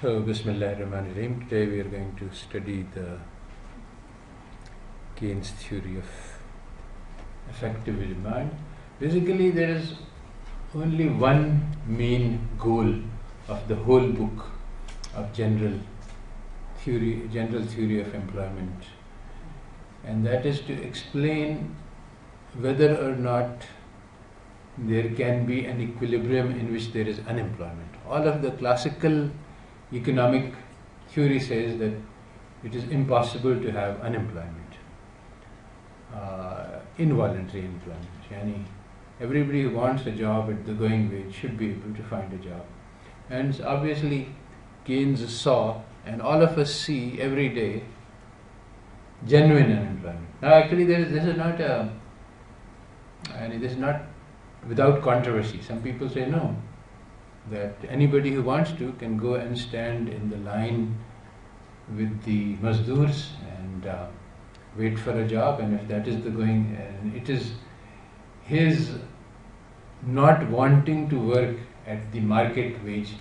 So, Bismillahirrahmanirrahim. Today we are going to study the Keynes theory of effective demand. Basically, there is only one main goal of the whole book of general theory of employment, and that is to explain whether or not there can be an equilibrium in which there is unemployment. All of the classical economic theory says that it is impossible to have unemployment, involuntary employment. Yani everybody who wants a job at the going wage should be able to find a job. And obviously Keynes saw, and all of us see every day, genuine unemployment. Now actually this is not without controversy. Some people say no, that anybody who wants to can go and stand in the line with the mazdoors and wait for a job, and if that is the going, and it is his not wanting to work at the market wage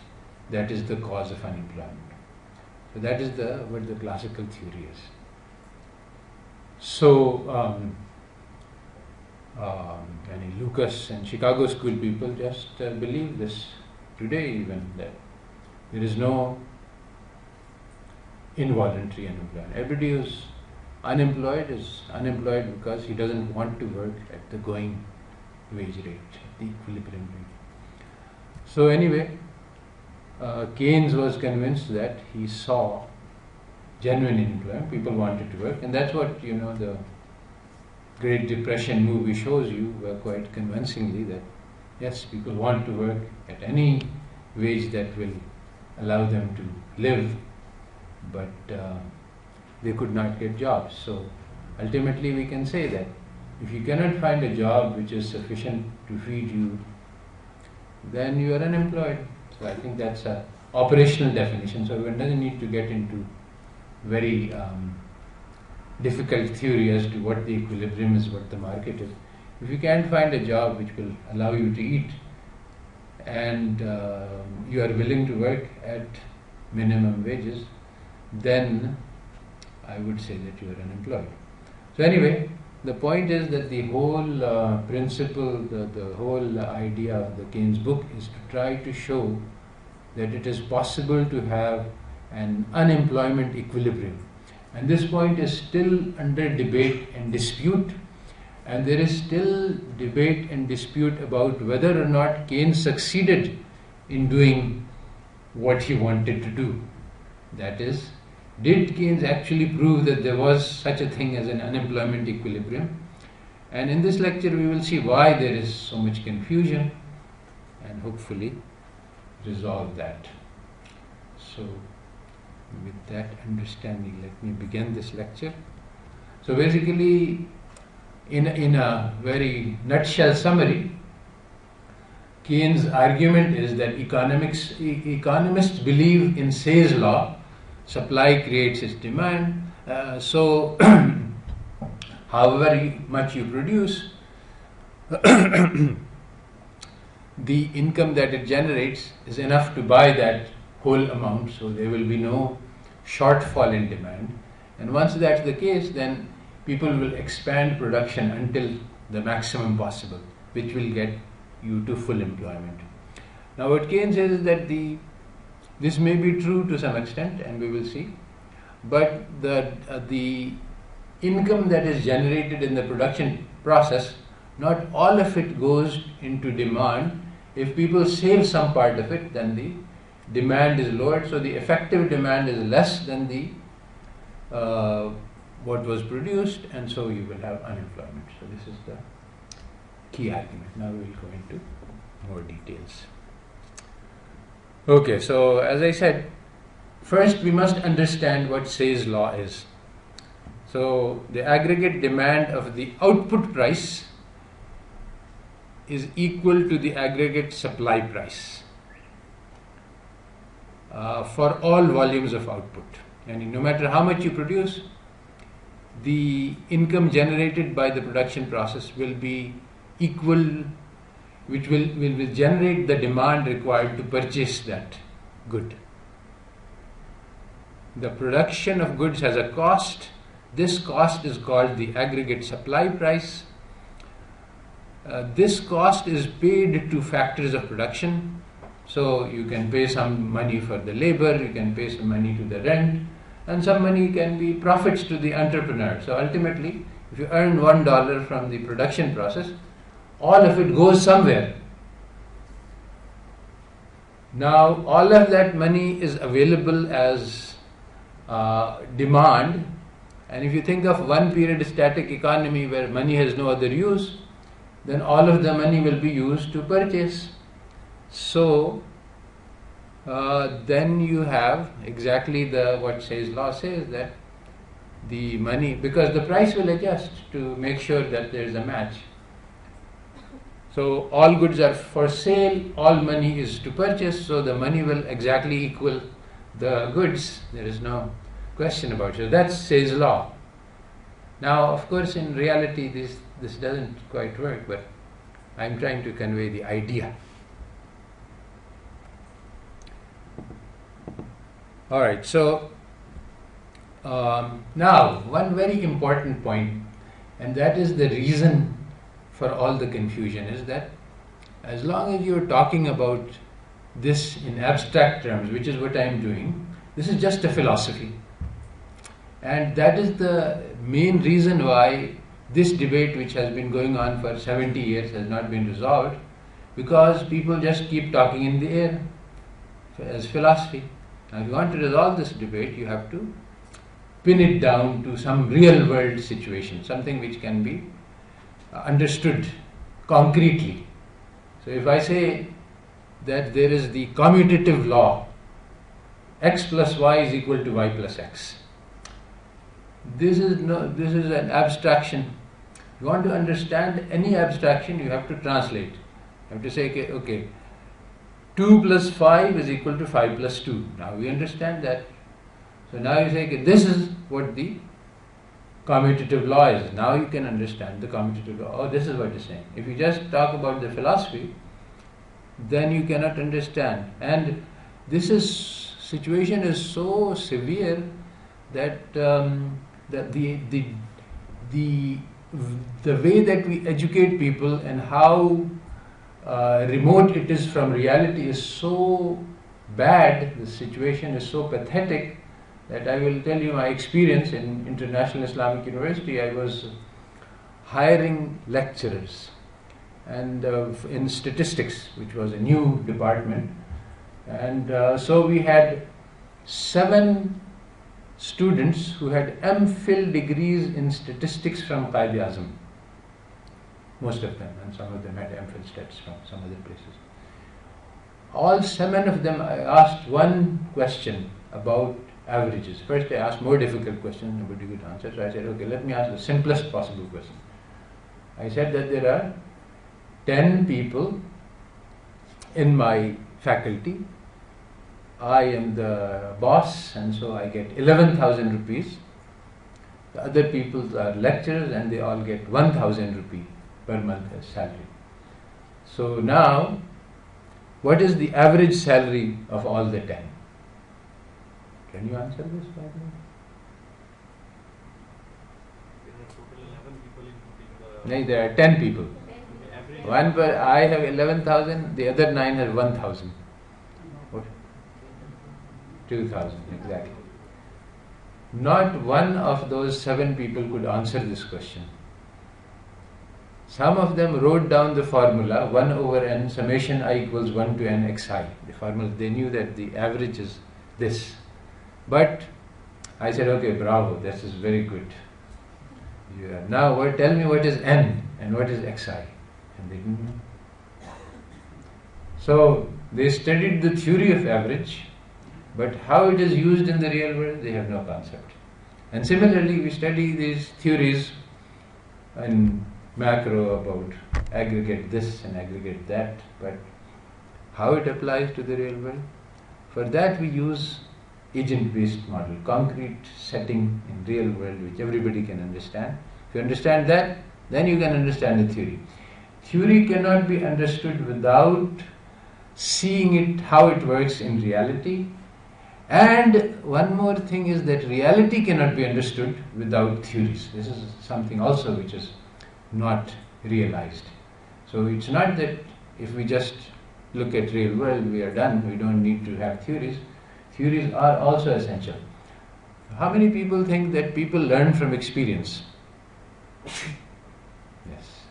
that is the cause of unemployment. So that is what the classical theory is. So Lucas and Chicago school people just believe this today even, that there is no involuntary unemployment. Everybody who's unemployed is unemployed because he doesn't want to work at the going wage rate, the equilibrium rate. So anyway, Keynes was convinced that he saw genuine unemployment. People wanted to work, and that's what the Great Depression movie shows you quite convincingly, that yes, people want to work at any wage that will allow them to live, but they could not get jobs. So ultimately we can say that if you cannot find a job which is sufficient to feed you, then you are unemployed. So I think that's an operational definition. So one doesn't need to get into very difficult theory as to what the equilibrium is, what the market is. If you can't find a job which will allow you to eat, and you are willing to work at minimum wages, then I would say that you are unemployed. So anyway, the point is that the whole principle, the whole idea of the Keynes book is to try to show that it is possible to have an unemployment equilibrium. And this point is still under debate and dispute, and there is still debate and dispute about whether or not Keynes succeeded in doing what he wanted to do. That is, did Keynes actually prove that there was such a thing as an unemployment equilibrium? And in this lecture we will see why there is so much confusion and hopefully resolve that. So with that understanding, let me begin this lecture. So basically, in a very nutshell summary, Keynes' argument is that economists believe in Say's law, supply creates its demand. So however much you produce, the income that it generates is enough to buy that whole amount, so there will be no shortfall in demand. And once that's the case, then people will expand production until the maximum possible, which will get you to full employment. Now what Keynes says is that this may be true to some extent, and we will see, but the income that is generated in the production process, not all of it goes into demand. If people save some part of it, then the demand is lowered, so the effective demand is less than the what was produced, and so you will have unemployment. So this is the key argument. Now we will go into more details. Okay, so as I said, first we must understand what Say's law is. So the aggregate demand of the output price is equal to the aggregate supply price for all volumes of output. And no matter how much you produce, the income generated by the production process will be equal, which will generate the demand required to purchase that good. the production of goods has a cost. This cost is called the aggregate supply price. This cost is paid to factors of production. So you can pay some money for the labor, you can pay some money to the rent, and some money can be profits to the entrepreneur. So ultimately, if you earn $1 from the production process, all of it goes somewhere. Now, all of that money is available as demand, and if you think of one period static economy where money has no other use, then all of the money will be used to purchase. So, then you have exactly what Say's law says, that the money, because the price will adjust to make sure that there is a match. So all goods are for sale, all money is to purchase, so the money will exactly equal the goods. There is no question about it. So that's Say's law. Now, of course, in reality, this doesn't quite work, but I'm trying to convey the idea. All right, so now one very important point, and that is the reason for all the confusion, is that as long as you're talking about this in abstract terms, which is what I'm doing, this is just a philosophy. And that is the main reason why this debate, which has been going on for 70 years, has not been resolved, because people just keep talking in the air as philosophy. Now, if you want to resolve this debate, you have to pin it down to some real world situation, something which can be understood concretely. So if I say that there is the commutative law, x plus y is equal to y plus x, this is an abstraction. You want to understand any abstraction, you have to translate. You have to say, okay, 2 plus 5 is equal to 5 plus 2. Now we understand that. So now you say, okay, this is what the commutative law is. Now you can understand the commutative law. Oh, this is what it's saying. If you just talk about the philosophy, then you cannot understand. And this situation is so severe that the way that we educate people and how remote it is from reality is so bad, the situation is so pathetic, that I will tell you my experience in International Islamic University. I was hiring lecturers and in statistics, which was a new department, and so we had 7 students who had MPhil degrees in statistics from Qaid-e-Azam, most of them, and some of them had MPhil stats from some other places. All 7 of them, I asked one question about averages. First I asked more difficult questions, nobody could answer, so I said, okay, let me ask the simplest possible question. I said that there are 10 people in my faculty. I am the boss, and so I get 11,000 rupees. The other people are lecturers, and they all get 1,000 rupees per month as salary. So now, what is the average salary of all the 10? Can you answer this, by the way? No, there are 10 people. I have 11,000, the other 9 have 1,000. 2,000, exactly. Not one of those 7 people could answer this question. Some of them wrote down the formula 1 over n summation I equals 1 to n xi. The formula, they knew that the average is this. But I said, okay, bravo, this is very good. Yeah. Now tell me what is n and what is xi. And they didn't know. So they studied the theory of average, but how it is used in the real world, they have no concept. And similarly, we study these theories in macro about aggregate this and aggregate that, but how it applies to the real world, for that we use agent-based model, concrete setting in real world which everybody can understand. If you understand that, then you can understand the theory. Theory cannot be understood without seeing it, how it works in reality, And one more thing is that reality cannot be understood without theories. This is something also which is not realized. So it's not that if we just look at real world, we are done, we don't need to have theories. Theories are also essential. How many people think that people learn from experience? Yes.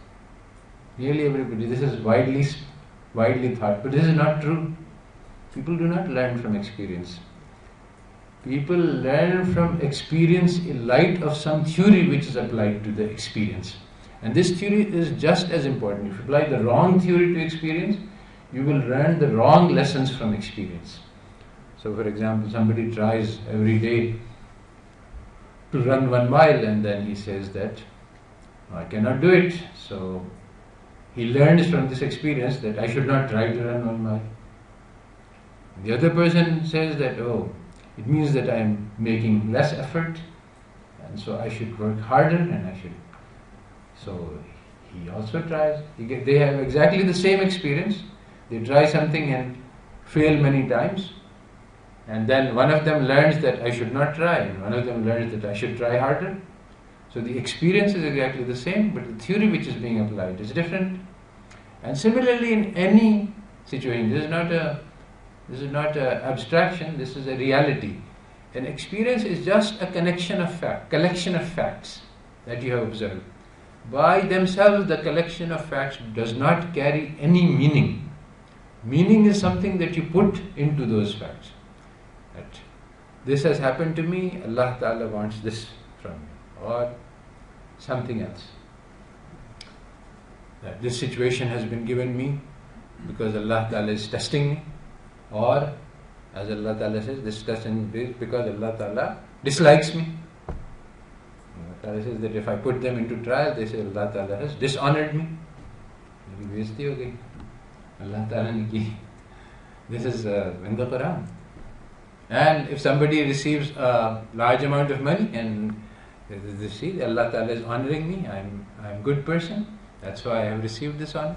Nearly everybody. This is widely thought, but this is not true. People do not learn from experience. People learn from experience in light of some theory which is applied to the experience. And this theory is just as important. If you apply the wrong theory to experience, you will learn the wrong lessons from experience. So for example, somebody tries every day to run 1 mile and then he says that, I cannot do it. So he learns from this experience that I should not try to run 1 mile. The other person says that, it means that I am making less effort and so I should work harder and I should. So he also tries. They have exactly the same experience. They try something and fail many times. And then one of them learns that I should not try, and one of them learns that I should try harder. So the experience is exactly the same, but the theory which is being applied is different. And similarly, in any situation, this is not a abstraction. This is a reality. An experience is just a collection of facts that you have observed. By themselves, the collection of facts does not carry any meaning. Meaning is something that you put into those facts. That this has happened to me, Allah Ta'ala wants this from me, or something else. That this situation has been given me because Allah Ta'ala is testing me, or as Allah Ta'ala says, this testing is because Allah Ta'ala dislikes me. Allah Ta'ala says that if I put them into trial, they say Allah Ta'ala has dishonored me. Allah Ta'ala ne ki. This is in the Quran. And if somebody receives a large amount of money and they see Allah Ta'ala is honoring me, I'm a good person, that's why I have received this honor.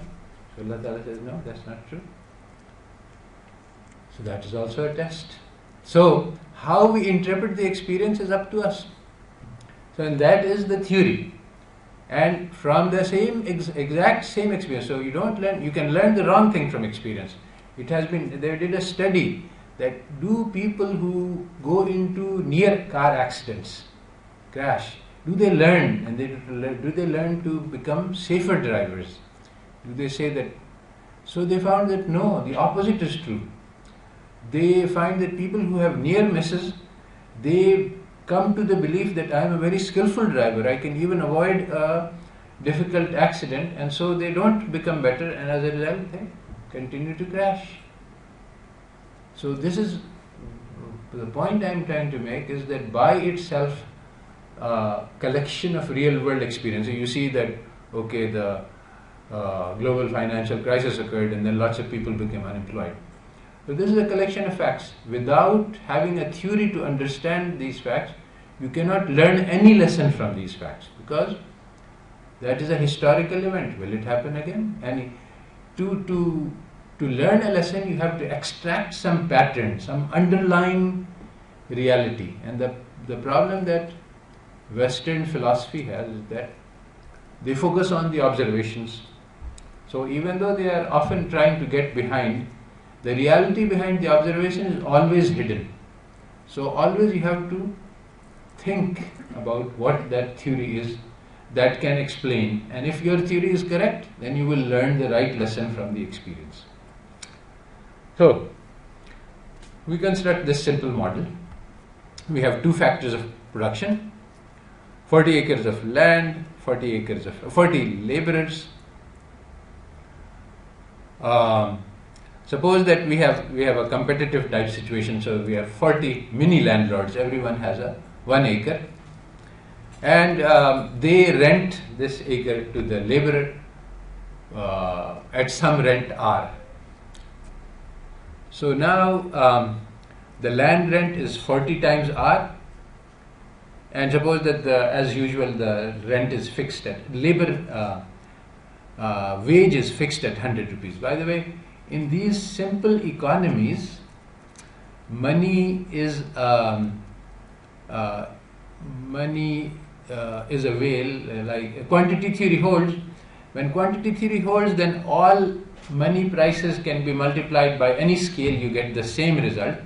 So Allah Ta'ala says, no, that's not true. So that is also a test. So how we interpret the experience is up to us. So and that is the theory. And from the exact same experience, so you can learn the wrong thing from experience. They did a study that do people who go into near car accidents, crash, do they learn and do they learn to become safer drivers? Do they say that? So they found that no, the opposite is true. They find that people who have near misses, they come to the belief that I am a very skillful driver, I can even avoid a difficult accident, and so they don't become better, and as a result they continue to crash. So this is the point I am trying to make, is that by itself collection of real world experience. So you see that the global financial crisis occurred and then lots of people became unemployed. So this is a collection of facts. Without having a theory to understand these facts, you cannot learn any lesson from these facts, because that is a historical event. Will it happen again? To learn a lesson, you have to extract some pattern, some underlying reality. And the problem that Western philosophy has is that they focus on the observations. So even though they are often trying to get behind, the reality behind the observation is always hidden. So always you have to think about what that theory is that can explain. And if your theory is correct, then you will learn the right lesson from the experience. So, we construct this simple model. We have 2 factors of production, 40 acres of land, 40 laborers. Suppose that we have a competitive type situation, so we have 40 mini landlords, everyone has a 1 acre, and they rent this acre to the laborer at some rent R. So now the land rent is 40 times R, and suppose that as usual the rent is fixed at labor wage is fixed at 100 rupees. By the way, in these simple economies, money is a whale, like quantity theory holds. When quantity theory holds, then all money prices can be multiplied by any scale, you get the same result.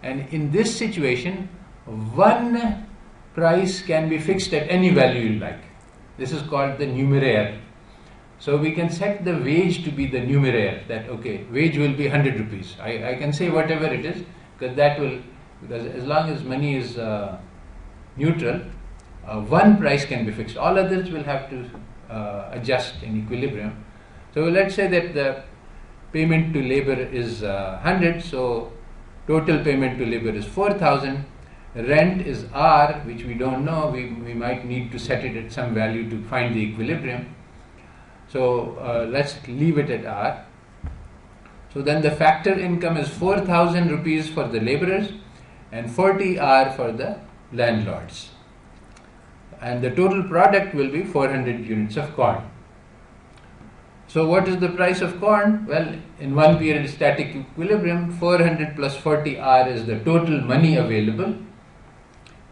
And in this situation, one price can be fixed at any value you like. This is called the numeraire. So we can set the wage to be the numeraire, that okay, wage will be 100 rupees. I can say whatever it is, because as long as money is neutral, one price can be fixed. All others will have to adjust in equilibrium. So let's say that the payment to labor is 100, so total payment to labor is 4,000. Rent is R, which we don't know. We might need to set it at some value to find the equilibrium. So let's leave it at R. So then the factor income is 4,000 rupees for the laborers and 40 R for the landlords. And the total product will be 400 units of corn. So what is the price of corn? Well, in one period static equilibrium, 400 plus 40 R is the total money available.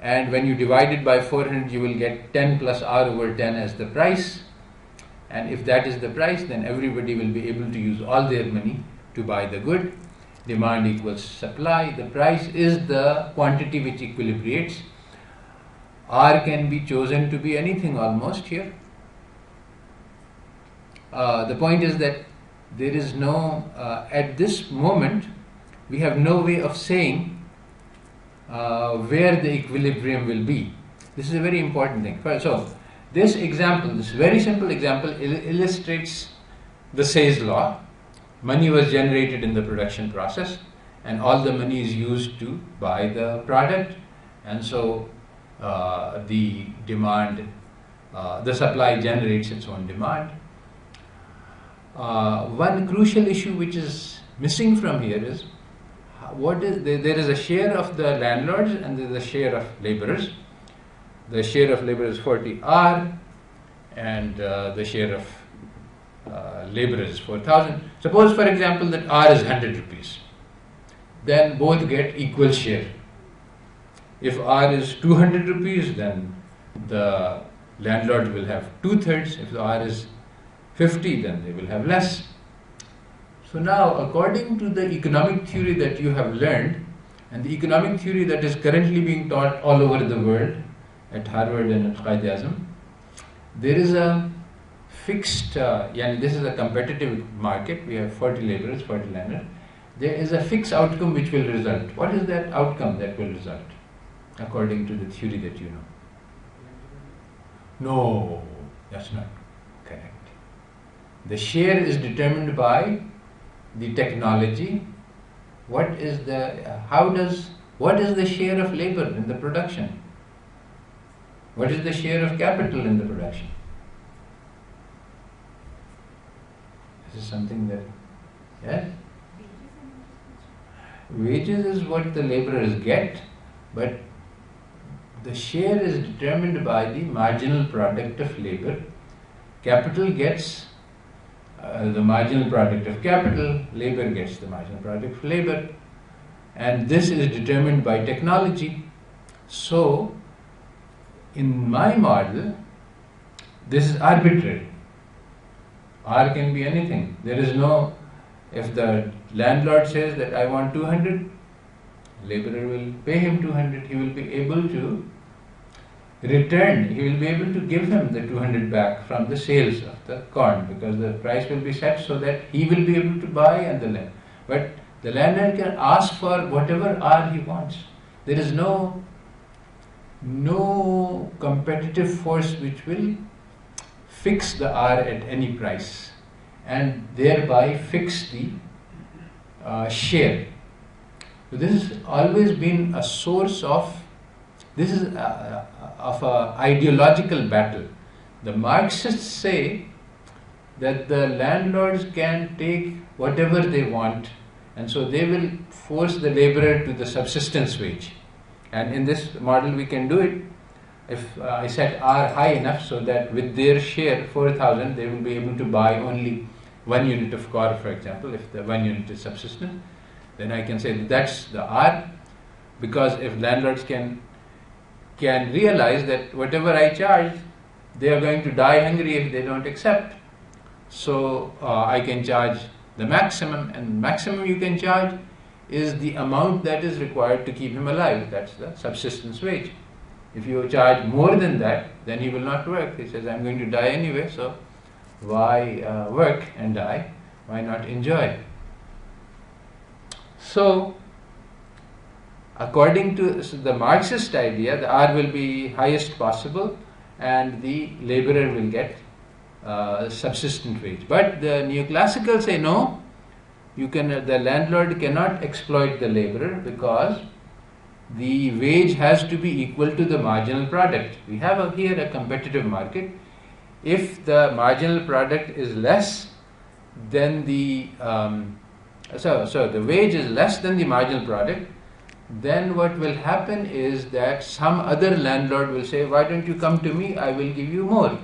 And when you divide it by 400, you will get 10 plus R over 10 as the price. And if that is the price, then everybody will be able to use all their money to buy the good. Demand equals supply. The price is the quantity which equilibrates. R can be chosen to be anything almost here. The point is that there is no, at this moment, we have no way of saying where the equilibrium will be. This is a very important thing. So, this example, this very simple example, illustrates the Say's law. Money was generated in the production process, and all the money is used to buy the product, and so the demand, the supply generates its own demand. One crucial issue which is missing from here is there is a share of the landlords and there is a share of laborers. The share of labor is 40 R and the share of laborers is 4,000. Suppose, for example, that R is 100 rupees. Then both get equal share. If R is 200 rupees, then the landlord will have 2/3. If the R is 50, then they will have less. So now, according to the economic theory that you have learned, and the economic theory that is currently being taught all over the world, at Harvard and at Qaid-e-Azam, there is a fixed, this is a competitive market, we have 40 laborers, 40 landlords. There is a fixed outcome which will result. What is that outcome that will result, according to the theory that you know? No, that's not correct. The share is determined by the technology. What is the share of labor in the production? What is the share of capital in the production? This is something that, yes? Wages is what the laborers get, but the share is determined by the marginal product of labor. Capital gets the marginal product of capital, labor gets the marginal product of labor, and this is determined by technology. So, in my model, this is arbitrary. R can be anything. There is no, if the landlord says that I want 200, laborer will pay him 200, he will be able to return, he will be able to give him the 200 back from the sales of the corn, because the price will be set so that he will be able to buy and the land. But the landlord can ask for whatever R he wants. There is no competitive force which will fix the R at any price and thereby fix the share. So this has always been a source of, this is of a ideological battle. The Marxists say that the landlords can take whatever they want, and so they will force the laborer to the subsistence wage. And in this model we can do it if I set R high enough so that with their share 4,000 they will be able to buy only 1 unit of corn, for example, if the 1 unit is subsistence. then I can say that's the R, because if landlords can realize that whatever I charge, they are going to die hungry if they don't accept. So I can charge the maximum, and maximum you can charge is the amount that is required to keep him alive. That's the subsistence wage. If you charge more than that, then he will not work. He says, I'm going to die anyway, so why work and die? Why not enjoy? So, according to the Marxist idea, the R will be highest possible and the laborer will get subsistent wage. But the neoclassicals say no, the landlord cannot exploit the laborer because the wage has to be equal to the marginal product. We have here a competitive market. If the marginal product is less than the so the wage is less than the marginal product, then what will happen is that some other landlord will say, why don't you come to me, I will give you more.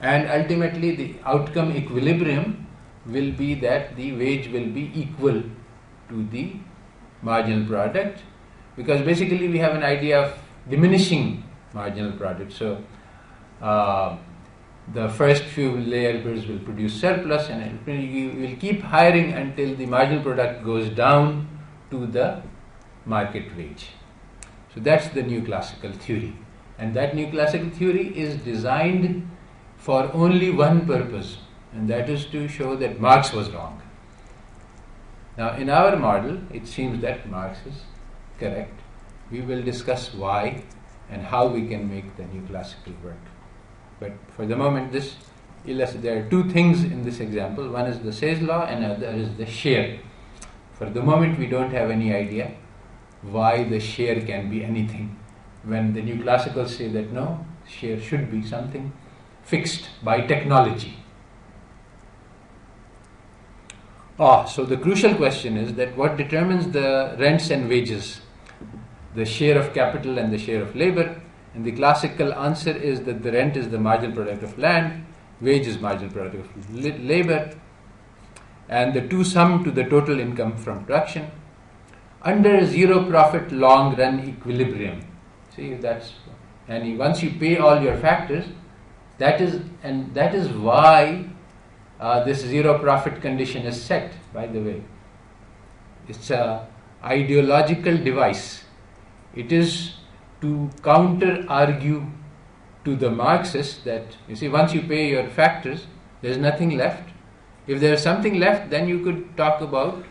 And ultimately the outcome equilibrium will be that the wage will be equal to the marginal product, because basically we have an idea of diminishing marginal product. So the first few laborers will produce surplus, and you will keep hiring until the marginal product goes down to the market wage. So that's the neoclassical theory, and that neoclassical theory is designed for only one purpose, and that is to show that Marx was wrong. Now in our model, it seems that Marx is correct. We will discuss why and how we can make the neoclassical work. But for the moment, there are two things in this example. One is the Say's law and the other is the share. For the moment, we don't have any idea why the share can be anything, when the neoclassicals say that no, share should be something fixed by technology. So the crucial question is that what determines the rents and wages, the share of capital and the share of labor? And the classical answer is that the rent is the marginal product of land, wage is marginal product of labor, and the two sum to the total income from production under zero profit long run equilibrium. See, once you pay all your factors, that is why this zero profit condition is set, by the way. It's a ideological device. It is to counter-argue to the Marxists that, you see, once you pay your factors, there's nothing left. If there's something left, then you could talk about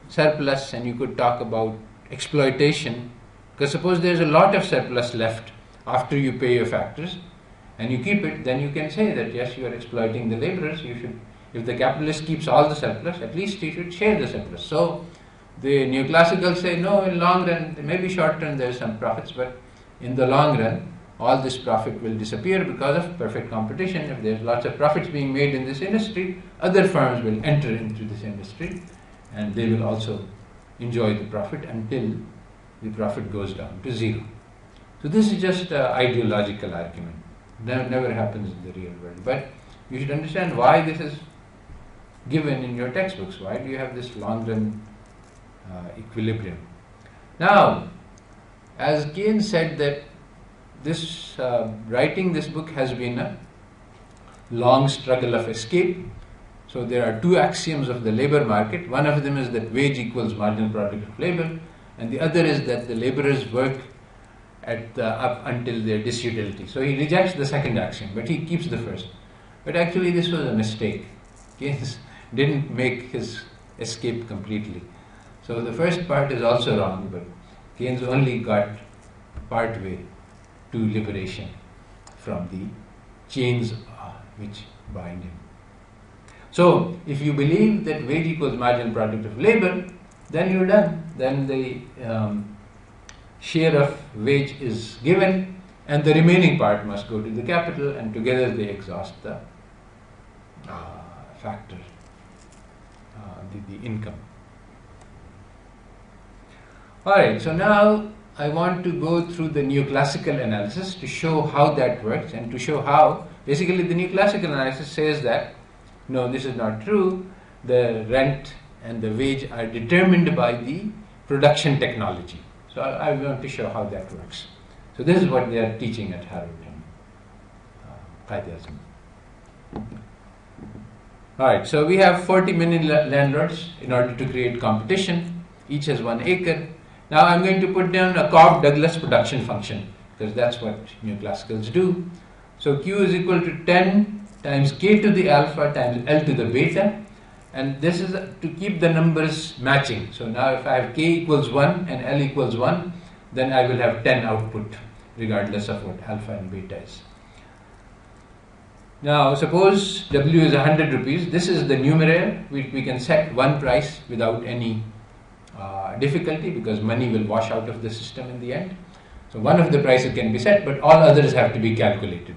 surplus and you could talk about exploitation. Because suppose there's a lot of surplus left after you pay your factors and you keep it, then you can say that yes, you are exploiting the laborers. You should, if the capitalist keeps all the surplus, at least he should share the surplus. So the neoclassicals say no, in long run, maybe short run there's some profits, but in the long run, all this profit will disappear because of perfect competition. If there's lots of profits being made in this industry, other firms will enter into this industry and they will also enjoy the profit until the profit goes down to zero. So this is just an ideological argument. That never happens in the real world. But you should understand why this is given in your textbooks. Why do you have this long run equilibrium? Now, as Keynes said that this writing this book has been a long struggle of escape. So there are two axioms of the labor market. One of them is that wage equals marginal product of labor, and the other is that the laborers work up until their disutility. So he rejects the second axiom, but he keeps the first. But actually this was a mistake. Keynes didn't make his escape completely. So the first part is also wrong, but Keynes only got part way to liberation from the chains which bind him. So if you believe that wage equals marginal product of labor, then you're done. Then the share of wage is given and the remaining part must go to the capital, and together they exhaust the factor, the income. Alright, so now I want to go through the neoclassical analysis to show how that works and to show how basically the neoclassical analysis says that no, this is not true. The rent and the wage are determined by the production technology. So I want to show how that works. So this is what they are teaching at Harvard in Qaid-e-Azam. Alright, so we have 40 million landlords in order to create competition. Each has 1 acre. Now I'm going to put down a Cobb-Douglas production function, because that's what neoclassicals do. So Q is equal to 10 times K to the alpha times L to the beta. And this is to keep the numbers matching. So now if I have K equals 1 and L equals 1, then I will have 10 output, regardless of what alpha and beta is. Now suppose W is 100 rupees. This is the numerator. We can set one price without any difficulty, because money will wash out of the system in the end. So one of the prices can be set, but all others have to be calculated.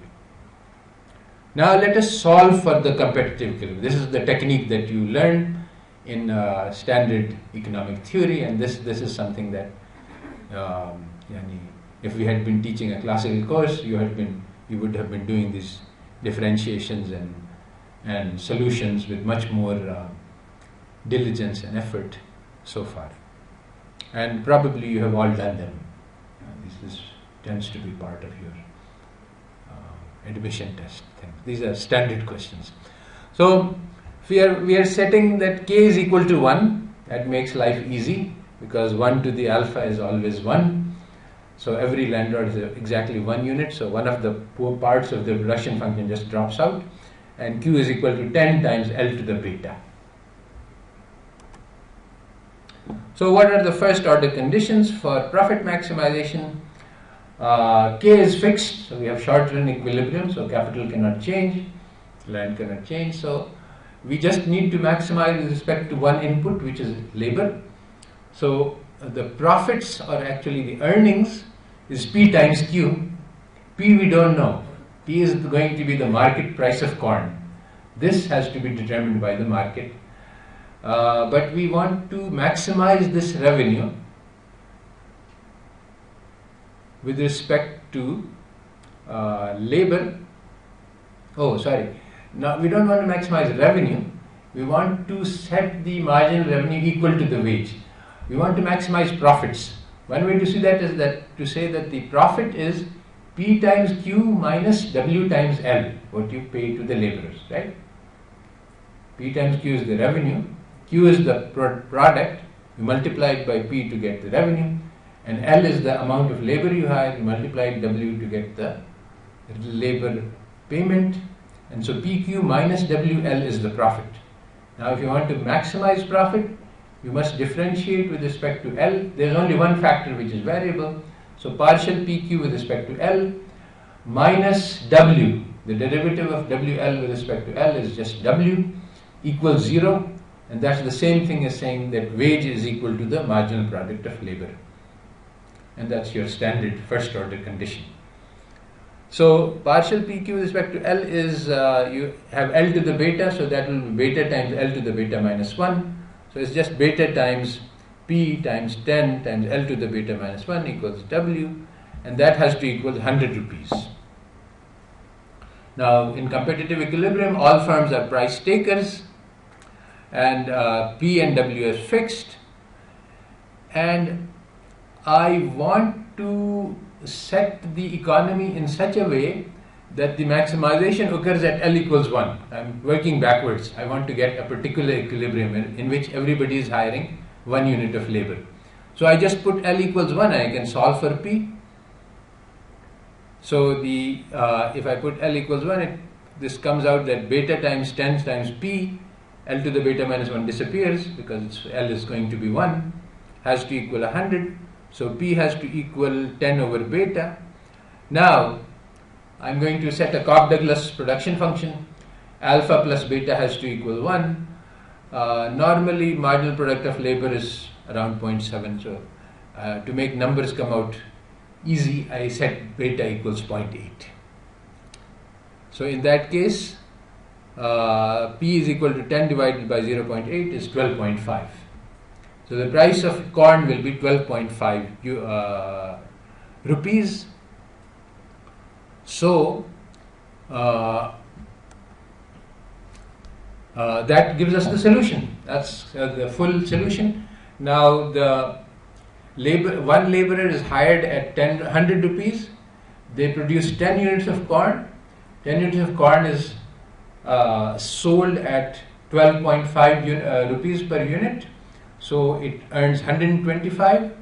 Now let us solve for the competitive equilibrium. This is the technique that you learn in standard economic theory, and this is something that if we had been teaching a classical course, you would have been doing these differentiations and solutions with much more diligence and effort so far. And probably you have all done them. This tends to be part of your admission test thing. These are standard questions. So we are setting that K is equal to 1. That makes life easy, because 1 to the alpha is always 1. So every landlord is exactly 1 unit. So one of the poor parts of the production function just drops out. And Q is equal to 10 times L to the beta. So what are the first order conditions for profit maximization? K is fixed, so we have short run equilibrium, so capital cannot change, land cannot change. So we just need to maximize with respect to one input, which is labor. So the profits, or actually the earnings, is P times Q. P we don't know. P is going to be the market price of corn. This has to be determined by the market. But we want to maximize this revenue with respect to labor. Oh, sorry. Now we don't want to maximize revenue. We want to set the marginal revenue equal to the wage. We want to maximize profits. One way to see that is to say that the profit is P times Q minus W times L, what you pay to the laborers, right? P times Q is the revenue, Q is the product, you multiply it by P to get the revenue, and L is the amount of labor you hire, you multiply W to get the labor payment, and so PQ minus WL is the profit. Now if you want to maximize profit, you must differentiate with respect to L. There is only one factor which is variable, so partial PQ with respect to L minus W, the derivative of WL with respect to L is just W, equals 0, and that's the same thing as saying that wage is equal to the marginal product of labor. And that's your standard first order condition. So partial PQ with respect to L is, you have L to the beta, so that will be beta times L to the beta minus 1. So it's just beta times P times 10 times L to the beta minus 1 equals W, and that has to equal 100 rupees. Now in competitive equilibrium, all firms are price takers, and P and W is fixed, and I want to set the economy in such a way that the maximization occurs at L equals 1. I'm working backwards. I want to get a particular equilibrium in which everybody is hiring 1 unit of labor. So I just put L equals 1, I can solve for P. So if I put L equals 1, this comes out that beta times 10 times P, L to the beta minus 1 disappears because L is going to be 1, has to equal 100. So P has to equal 10 over beta. Now I'm going to set a Cobb-Douglas production function. Alpha plus beta has to equal 1. Normally marginal product of labor is around 0.7. So to make numbers come out easy, I set beta equals 0.8. So in that case, P is equal to 10 divided by 0.8 is 12.5. So the price of corn will be 12.5 rupees. So that gives us the solution. That's the full solution. Now the one laborer is hired at 100 rupees. They produce 10 units of corn. 10 units of corn is sold at 12.5 rupees per unit. So it earns 125.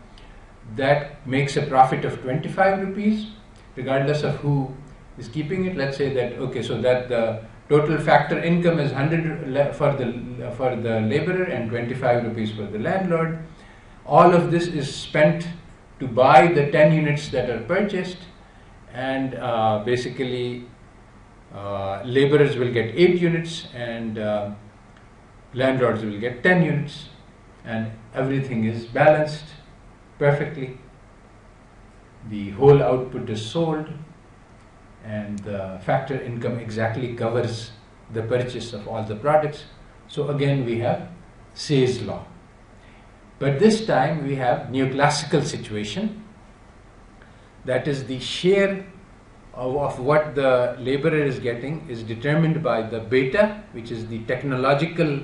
That makes a profit of 25 rupees, regardless of who is keeping it. Let's say that, okay, so that the total factor income is 100 for the laborer and 25 rupees for the landlord. All of this is spent to buy the 10 units that are purchased, and basically laborers will get 8 units and landlords will get 10 units, and everything is balanced perfectly. The whole output is sold, and the factor income exactly covers the purchase of all the products. So again we have Say's law. But this time we have neoclassical situation. That is, the share of what the laborer is getting is determined by the beta, which is the technological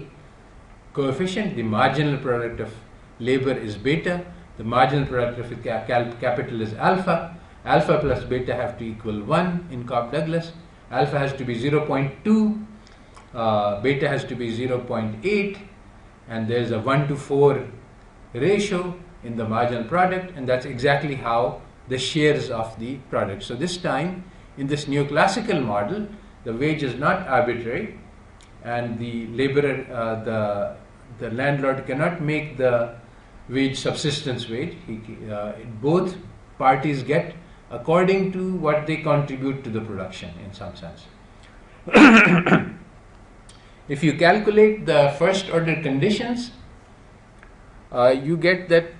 coefficient. The marginal product of labor is beta. The marginal product of capital is alpha. Alpha plus beta have to equal 1 in Cobb-Douglas. Alpha has to be 0.2, beta has to be 0.8, and there's a 1:4 ratio in the marginal product, and that's exactly how the shares of the product. So this time, in this neoclassical model, the wage is not arbitrary, and the laborer, the landlord cannot make the wage subsistence wage. Both parties get according to what they contribute to the production in some sense. If you calculate the first order conditions, you get that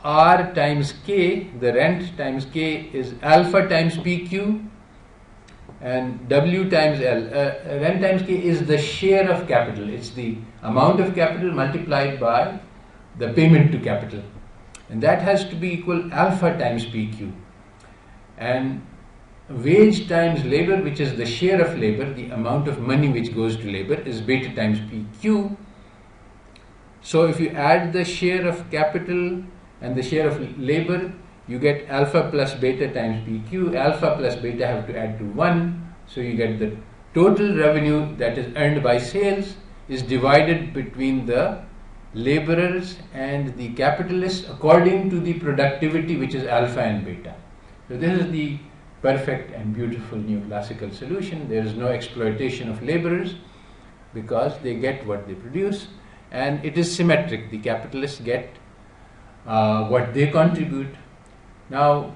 R times K, the rent times K, is alpha times PQ, and W times L. Rent times K is the share of capital. It's the amount of capital multiplied by the payment to capital, and that has to be equal alpha times PQ. And wage times labor, which is the share of labor, the amount of money which goes to labor, is beta times PQ. So if you add the share of capital and the share of labor, you get alpha plus beta times PQ. Alpha plus beta have to add to 1, so you get the total revenue that is earned by sales is divided between the laborers and the capitalists according to the productivity, which is alpha and beta. So this is the perfect and beautiful neoclassical solution. There is no exploitation of laborers because they get what they produce, and it is symmetric. The capitalists get what they contribute. Now,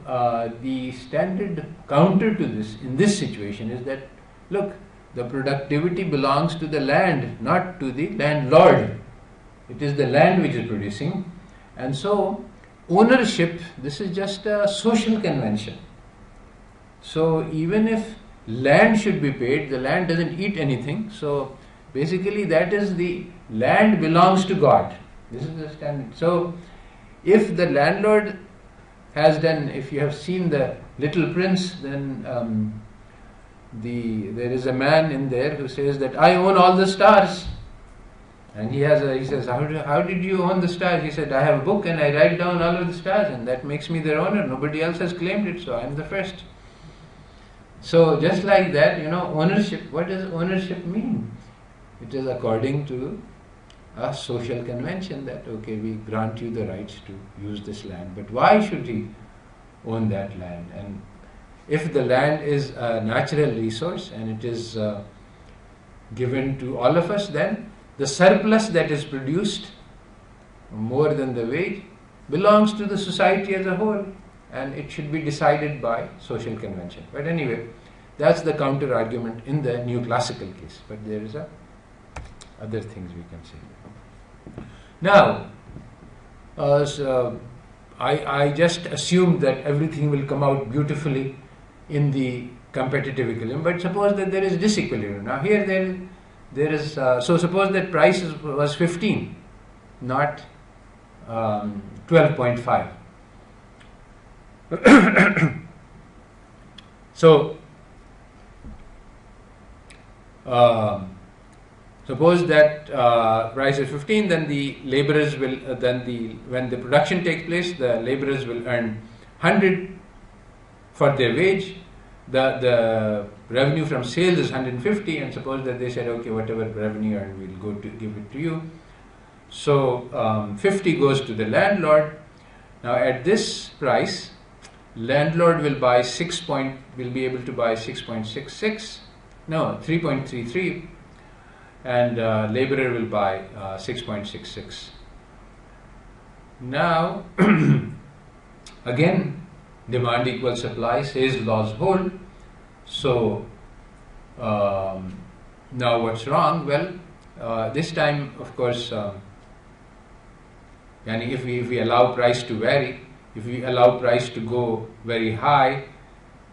the standard counter to this in this situation is that, look, the productivity belongs to the land, not to the landlord. It is the land which is producing, and so ownership, this is just a social convention. So even if land should be paid, the land doesn't eat anything. So basically that is, the land belongs to God. This is the standard. So if the landlord has done, if you have seen the Little Prince, then there is a man in there who says that I own all the stars. And he says, how did you own the stars? He said, I have a book and I write down all of the stars, and that makes me their owner. Nobody else has claimed it, so I am the first. So just like that, ownership, what does ownership mean? It is according to a social convention that, okay, we grant you the rights to use this land, but why should he own that land? And if the land is a natural resource and it is given to all of us, then the surplus that is produced, more than the wage, belongs to the society as a whole, and it should be decided by social convention. But anyway, that's the counter argument in the neoclassical case. But there is other things we can say. Now, I just assumed that everything will come out beautifully in the competitive equilibrium, but suppose that there is disequilibrium. Now here there is, so suppose that price was 15, not 12.5. So Suppose that price is 15, then the laborers will, when the production takes place, the laborers will earn 100 for their wage. The revenue from sales is 150, and suppose that they said, okay, whatever revenue earned, we'll go to give it to you. So 50 goes to the landlord. Now at this price, landlord will buy will be able to buy 6.66, no, 3.33, and laborer will buy 6.66. Now again, demand equals supply, says laws hold. So now what's wrong? Well, this time, of course, if we allow price to vary, if we allow price to go very high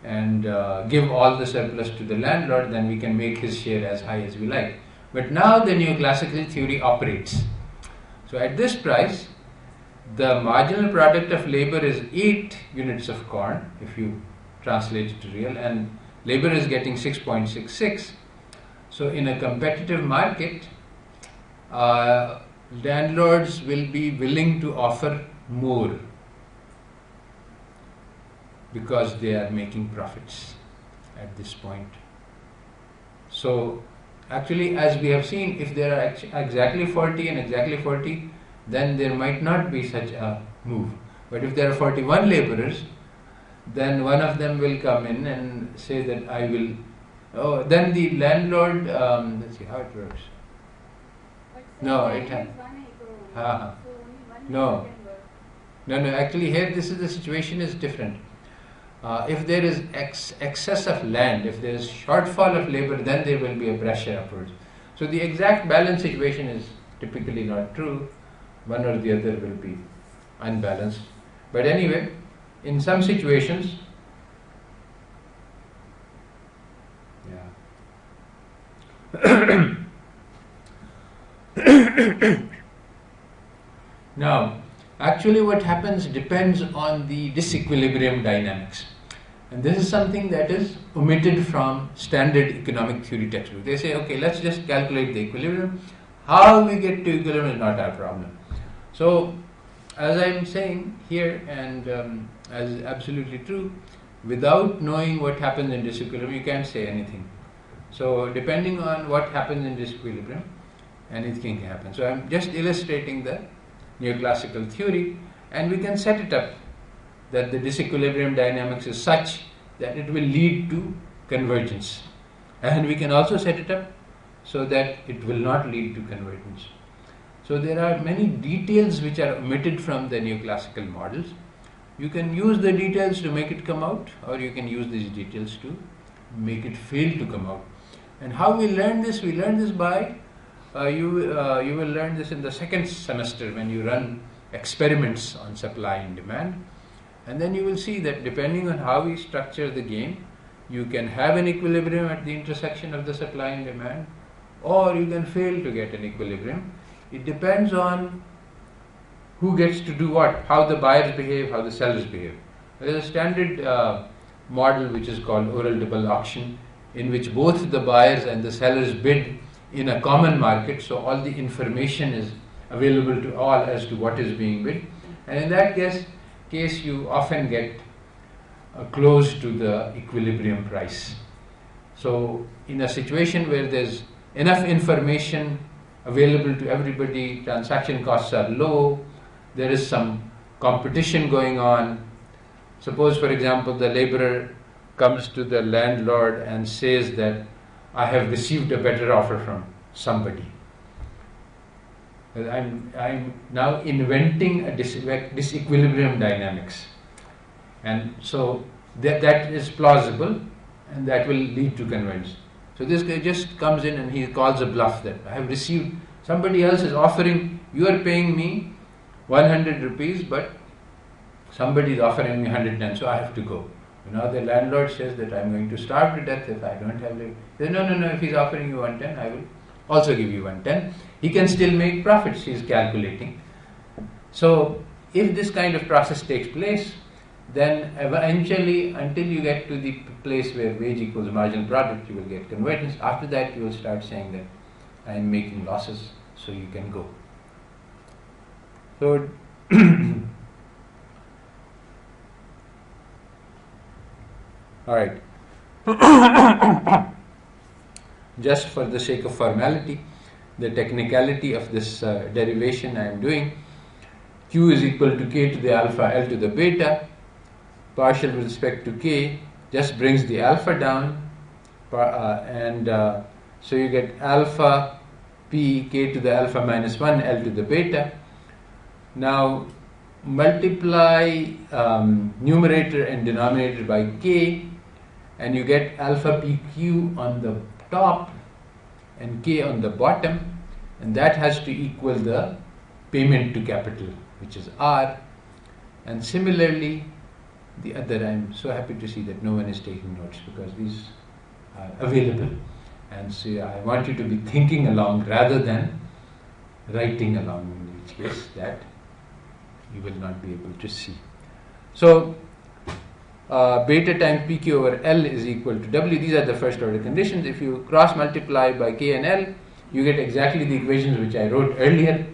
and give all the surplus to the landlord, then we can make his share as high as we like. But now the neoclassical theory operates. So at this price, the marginal product of labor is 8 units of corn, if you translate it to real, and labor is getting 6.66. So in a competitive market, landlords will be willing to offer more because they are making profits at this point. So actually, as we have seen, if there are exactly 40 and exactly 40, then there might not be such a move. But if there are 41 laborers, then one of them will come in and say that I will, then the landlord, let's see how it works. No, it has. No, actually here this is the situation is different. If there is excess of land, if there is shortfall of labor, then there will be a pressure upwards. So the exact balance situation is typically not true. One or the other will be unbalanced. But anyway, in some situations, now, actually what happens depends on the disequilibrium dynamics. And this is something that is omitted from standard economic theory textbook. They say, okay, let's just calculate the equilibrium. How we get to equilibrium is not our problem. So, as I'm saying here, and as is absolutely true, without knowing what happens in disequilibrium, you can't say anything. So, depending on what happens in disequilibrium, anything can happen. So, I'm just illustrating the neoclassical theory, and we can set it up that the disequilibrium dynamics is such that it will lead to convergence. And we can also set it up so that it will not lead to convergence. So there are many details which are omitted from the neoclassical models. You can use the details to make it come out, or you can use these details to make it fail to come out. And how we learn this? We learn this by, you will learn this in the second semester when you run experiments on supply and demand. And then you will see that depending on how we structure the game, you can have an equilibrium at the intersection of the supply and demand, or you can fail to get an equilibrium. It depends on who gets to do what, how the buyers behave, how the sellers behave. There is a standard model which is called oral double auction, in which both the buyers and the sellers bid in a common market, so all the information is available to all as to what is being bid. And in that case you often get close to the equilibrium price. So in a situation where there's enough information available to everybody, transaction costs are low, there is some competition going on. Suppose, for example, the laborer comes to the landlord and says that I have received a better offer from somebody. I'm now inventing a disequilibrium dynamics, and so that is plausible, and that will lead to convergence. So this guy just comes in and he calls a bluff that I have received, somebody else is offering, you are paying me 100 rupees, but somebody is offering me 110, so I have to go. Now the landlord says that I'm going to starve to death if I don't have labor. He says, no, if he's offering you 110, I will also give you 110. He can still make profits, he is calculating. So if this kind of process takes place, then eventually, until you get to the place where wage equals marginal product, you will get convergence. After that, you will start saying that I am making losses, so you can go. So all right. Just for the sake of formality, the technicality of this derivation I am doing, Q is equal to K to the alpha L to the beta, partial with respect to K, just brings the alpha down, so you get alpha P K to the alpha minus 1 L to the beta. Now multiply numerator and denominator by K, and you get alpha PQ on the top and K on the bottom, and that has to equal the payment to capital, which is R. And similarly the other, I'm so happy to see that no one is taking notes, because these are available, and so I want you to be thinking along rather than writing along, in which case that you will not be able to see. So beta times PQ over L is equal to W. These are the first order conditions. If you cross multiply by K and L, you get exactly the equations which I wrote earlier.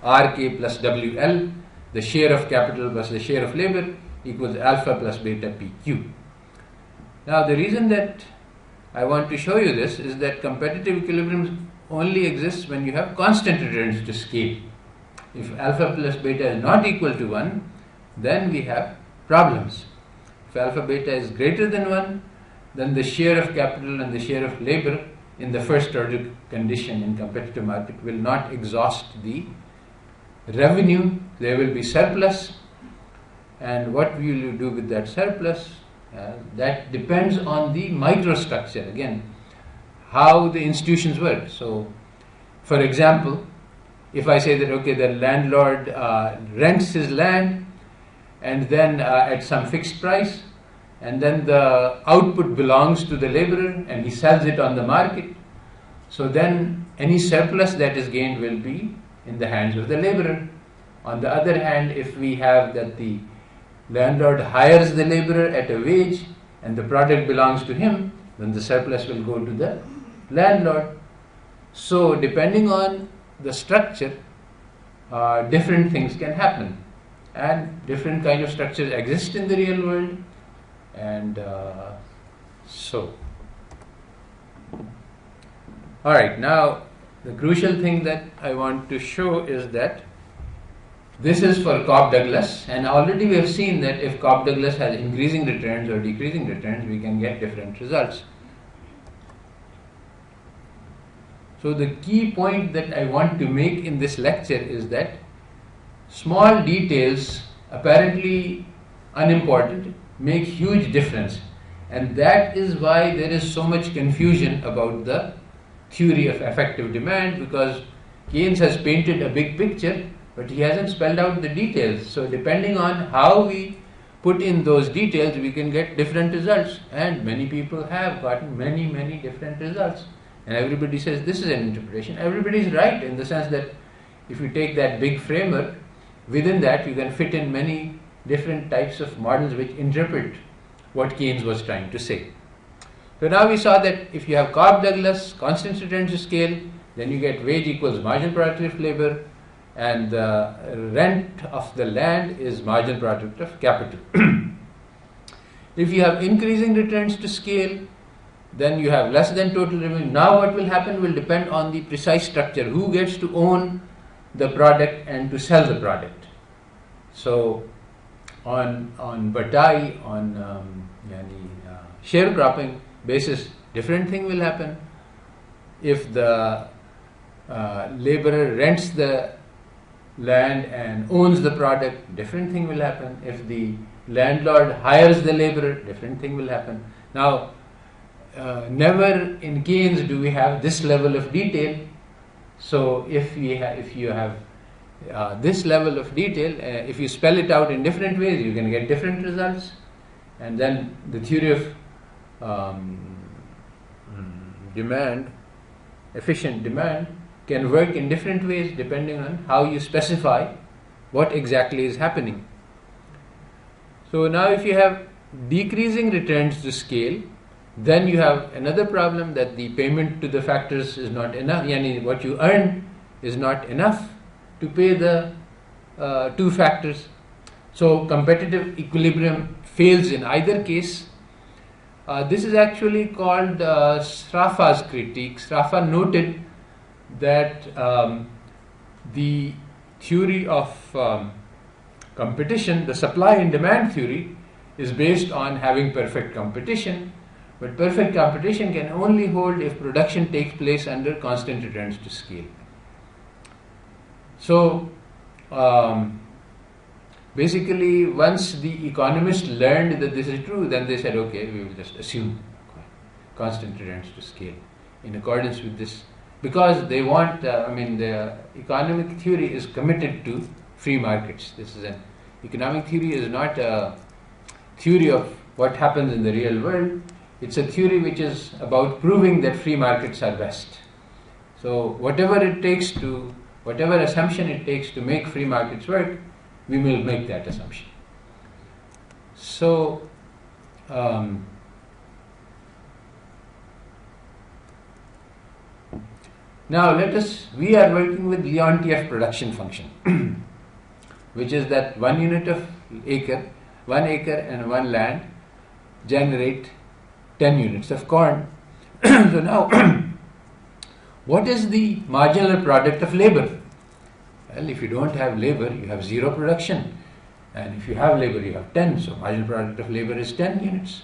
RK plus WL, the share of capital plus the share of labor, equals alpha plus beta PQ. Now the reason that I want to show you this is that competitive equilibrium only exists when you have constant returns to scale. If alpha plus beta is not equal to 1, then we have problems. If alpha beta is greater than 1, then the share of capital and the share of labor in the first order condition in competitive market will not exhaust the revenue. There will be surplus, and what will you do with that surplus? That depends on the microstructure, again, how the institutions work. So for example, if I say that okay, the landlord rents his land and then at some fixed price, and then the output belongs to the laborer and he sells it on the market, so then any surplus that is gained will be in the hands of the laborer. On the other hand, if we have that the landlord hires the laborer at a wage and the product belongs to him, then the surplus will go to the landlord. So depending on the structure, different things can happen, and different kind of structures exist in the real world, and so all right, now the crucial thing that I want to show is that this is for Cobb-Douglas, and already we have seen that if Cobb-Douglas has increasing returns or decreasing returns, we can get different results. So the key point that I want to make in this lecture is that small details, apparently unimportant, make huge difference, and that is why there is so much confusion about the theory of effective demand, because Keynes has painted a big picture, but he hasn't spelled out the details. So depending on how we put in those details, we can get different results, and many people have gotten many different results, and everybody says this is an interpretation. Everybody is right in the sense that if you take that big framework, within that you can fit in many different types of models which interpret what Keynes was trying to say. So now we saw that if you have Cobb-Douglas, constant returns to scale, then you get wage equals marginal product of labor, and the rent of the land is marginal product of capital. If you have increasing returns to scale, then you have less than total revenue. Now what will happen will depend on the precise structure, who gets to own the product and to sell the product. So on Batai, on sharecropping basis, different thing will happen. If the laborer rents the land and owns the product, different thing will happen. If the landlord hires the laborer, different thing will happen. Now, never in Keynes do we have this level of detail. So if you have this level of detail, if you spell it out in different ways, you can get different results. And then the theory of demand, efficient demand, can work in different ways depending on how you specify what exactly is happening. So now if you have decreasing returns to scale, then you have another problem that the payment to the factors is not enough. Yani what you earn is not enough to pay the two factors. So competitive equilibrium fails in either case. This is actually called Sraffa's critique. Sraffa noted that the theory of competition, the supply and demand theory, is based on having perfect competition, but perfect competition can only hold if production takes place under constant returns to scale. So basically, once the economists learned that this is true, then they said, okay, we will just assume constant returns to scale in accordance with this, because they want, the economic theory is committed to free markets. This is an economic theory is not a theory of what happens in the real world. It's a theory which is about proving that free markets are best. So whatever assumption it takes to make free markets work, we will make that assumption. So now we are working with Leontief production function, which is that 1 unit of acre, 1 acre and 1 land generate 10 units of corn. So now, what is the marginal product of labor? Well, if you don't have labor, you have 0 production. And if you have labor, you have 10. So marginal product of labor is 10 units.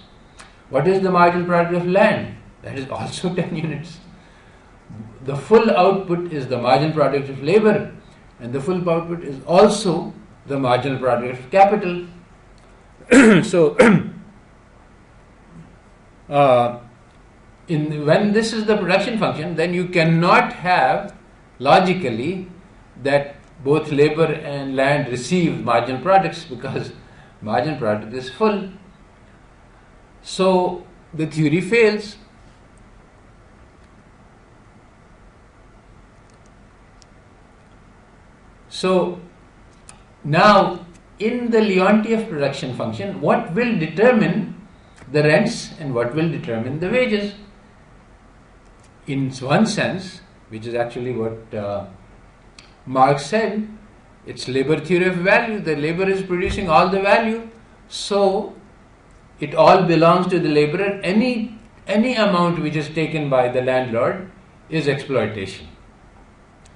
What is the marginal product of land? That is also 10 units. The full output is the marginal product of labor, and the full output is also the marginal product of capital. So when this is the production function, then you cannot have logically that both labor and land receive marginal products, because marginal product is full. So the theory fails. So now in the Leontief production function, what will determine the rents and what will determine the wages? In one sense, which is actually what Marx said, it's labor theory of value. The labor is producing all the value, so it all belongs to the laborer. Any amount which is taken by the landlord is exploitation,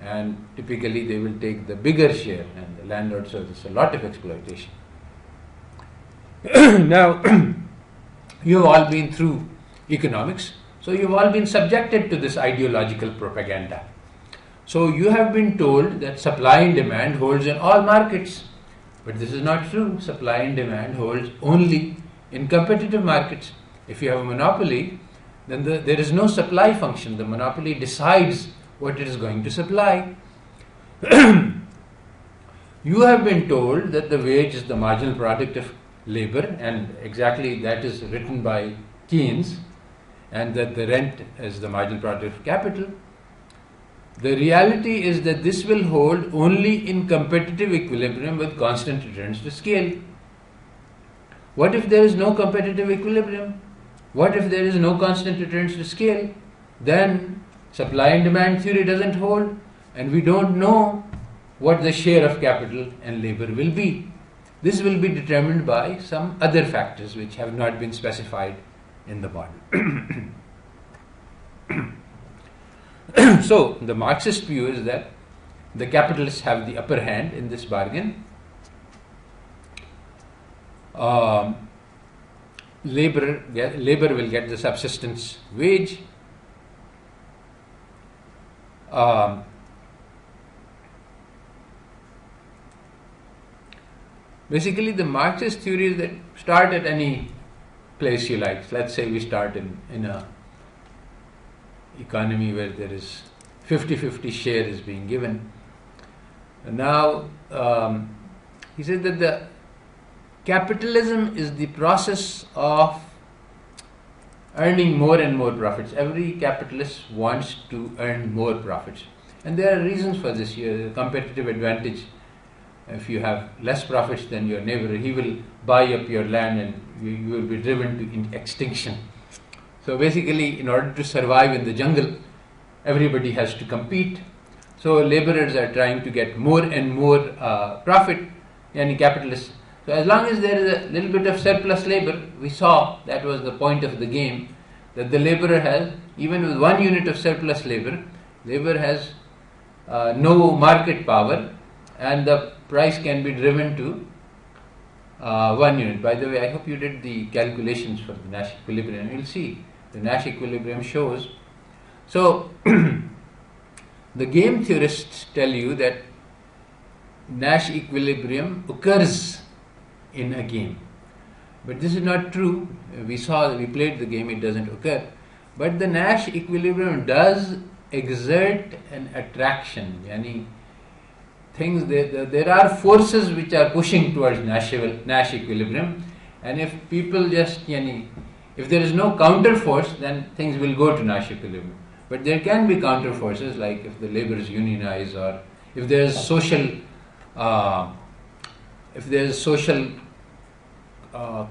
and typically they will take the bigger share, and the landlord serves a lot of exploitation. Now, you have all been through economics, so you have all been subjected to this ideological propaganda. So you have been told that supply and demand holds in all markets, but this is not true. Supply and demand holds only in competitive markets. If you have a monopoly, then there is no supply function. The monopoly decides what it is going to supply. You have been told that the wage is the marginal product of labor, and exactly that is written by Keynes, and that the rent is the marginal product of capital. The reality is that this will hold only in competitive equilibrium with constant returns to scale. What if there is no competitive equilibrium? What if there is no constant returns to scale? Then supply and demand theory doesn't hold, and we don't know what the share of capital and labor will be. This will be determined by some other factors which have not been specified in the model. So the Marxist view is that the capitalists have the upper hand in this bargain. Labor will get the subsistence wage. Basically, the Marxist theory is that start at any place you like. Let's say we start in a economy where there is 50-50 share is being given. Now, he said that the capitalism is the process of earning more and more profits. Every capitalist wants to earn more profits, and there are reasons for this. Your competitive advantage. If you have less profits than your neighbor, he will buy up your land, and you will be driven to extinction. So basically, in order to survive in the jungle, everybody has to compete. So laborers are trying to get more and more profit, yani capitalists. So as long as there is a little bit of surplus labor, we saw that was the point of the game, that the laborer has, even with 1 unit of surplus labor has no market power, and the price can be driven to 1 unit. By the way, I hope you did the calculations for the Nash equilibrium. You'll see the Nash equilibrium shows. So the game theorists tell you that Nash equilibrium occurs in a game, but this is not true. We played the game, it doesn't occur, but the Nash equilibrium does exert an attraction, yani things, there are forces which are pushing towards Nash equilibrium, and if people just, if there is no counter force, then things will go to Nash equilibrium. But there can be counter forces, like if the laborers unionize, or if there is social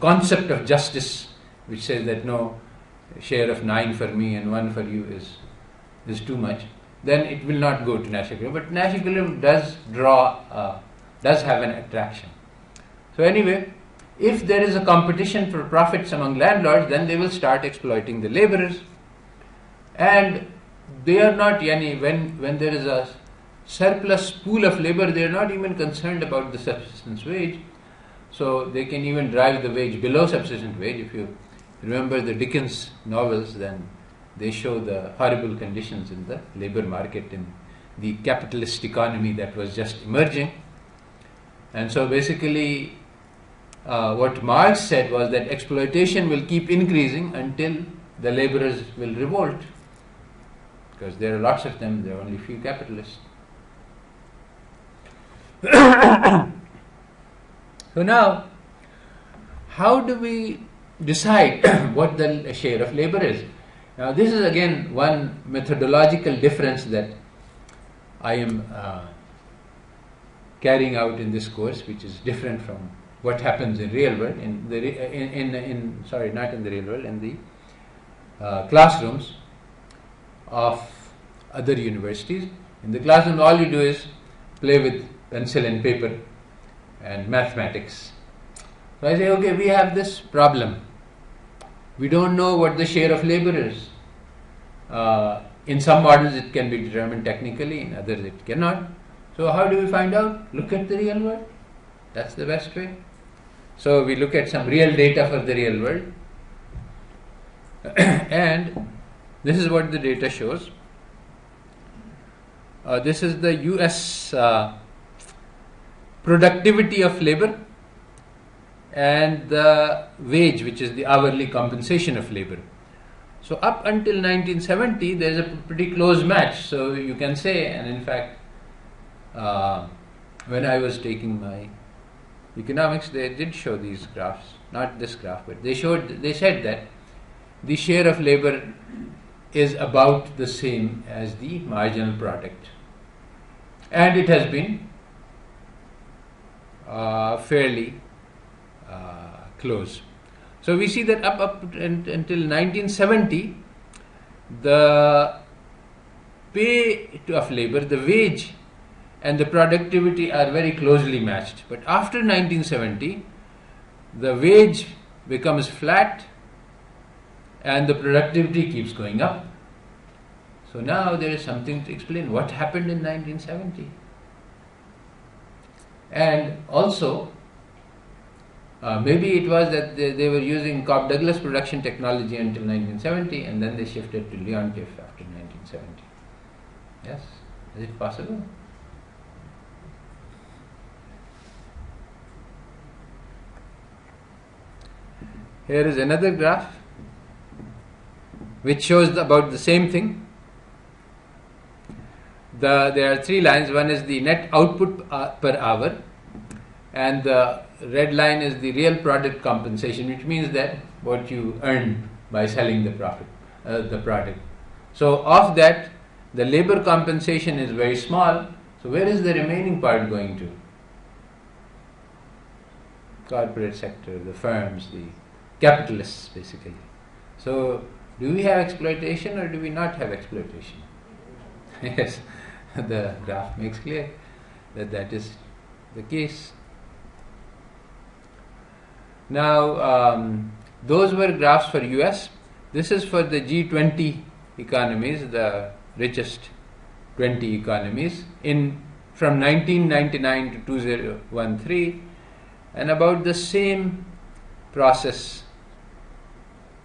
concept of justice which says that no, share of 9 for me and 1 for you is too much, then it will not go to Nash equilibrium. But Nash equilibrium does have an attraction. So anyway, if there is a competition for profits among landlords, then they will start exploiting the laborers. And they are not, when there is a surplus pool of labor, they are not even concerned about the subsistence wage. So they can even drive the wage below subsistence wage. If you remember the Dickens novels, then they show the horrible conditions in the labor market in the capitalist economy that was just emerging. And so basically what Marx said was that exploitation will keep increasing until the laborers will revolt, because there are lots of them, there are only few capitalists. So now, how do we decide what the share of labor is? Now this is again one methodological difference that I am carrying out in this course, which is different from what happens in real world, in the classrooms of other universities. In the classroom, all you do is play with pencil and paper and mathematics. So I say, okay, we have this problem. We don't know what the share of labor is. In some models it can be determined technically, in others it cannot. So how do we find out? Look at the real world. That's the best way. So we look at some real data for the real world. And this is what the data shows. This is the US productivity of labor and the wage, which is the hourly compensation of labor. So up until 1970, there is a pretty close match. So you can say, and in fact, when I was taking my economics, they did show these graphs, not this graph, but they said that the share of labor is about the same as the marginal product, and it has been fairly close. So we see that up until 1970, the pay of labor, the wage and the productivity are very closely matched. But after 1970, the wage becomes flat and the productivity keeps going up. So now there is something to explain what happened in 1970. And also, maybe it was that they were using Cobb-Douglas production technology until 1970, and then they shifted to Leontief after 1970. Yes? Is it possible? Here is another graph which shows about the same thing. There are 3 lines. One is the net output per hour, and the red line is the real product compensation, which means that what you earn by selling the product. So of that, the labor compensation is very small. So where is the remaining part going to? Corporate sector, the firms, the capitalists basically. So Do we have exploitation or do we not have exploitation? Yes, the graph makes clear that that is the case. Now, those were graphs for US. This is for the G20 economies, the richest 20 economies, from 1999 to 2013, and about the same process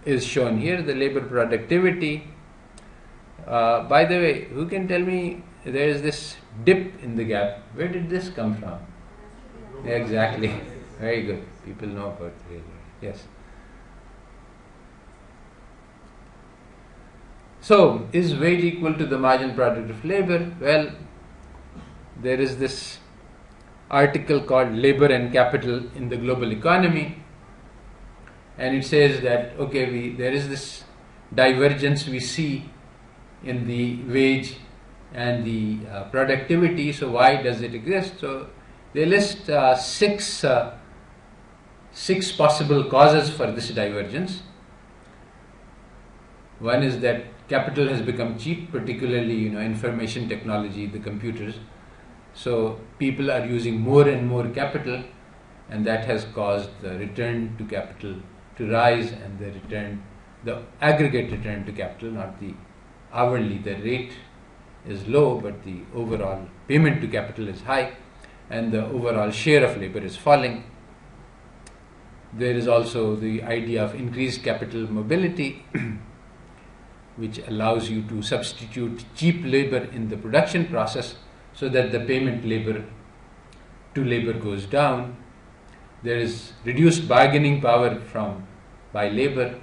is shown here, the labor productivity. By the way, who can tell me, there is this dip in the gap. Where did this come from? Exactly. Very good. People know about the real world. Yes. So, is wage equal to the marginal product of labor? Well, there is this article called Labor and Capital in the Global Economy, and it says that, okay, there is this divergence we see in the wage and the productivity, so why does it exist? So they list six possible causes for this divergence. One is that capital has become cheap, particularly information technology, the computers. So people are using more and more capital, and that has caused the return to capital to rise, and the aggregate return to capital, not the hourly, the rate is low, but the overall payment to capital is high, and the overall share of labor is falling. There is also the idea of increased capital mobility, which allows you to substitute cheap labor in the production process so that the payment to labor goes down. There is reduced bargaining power by labor,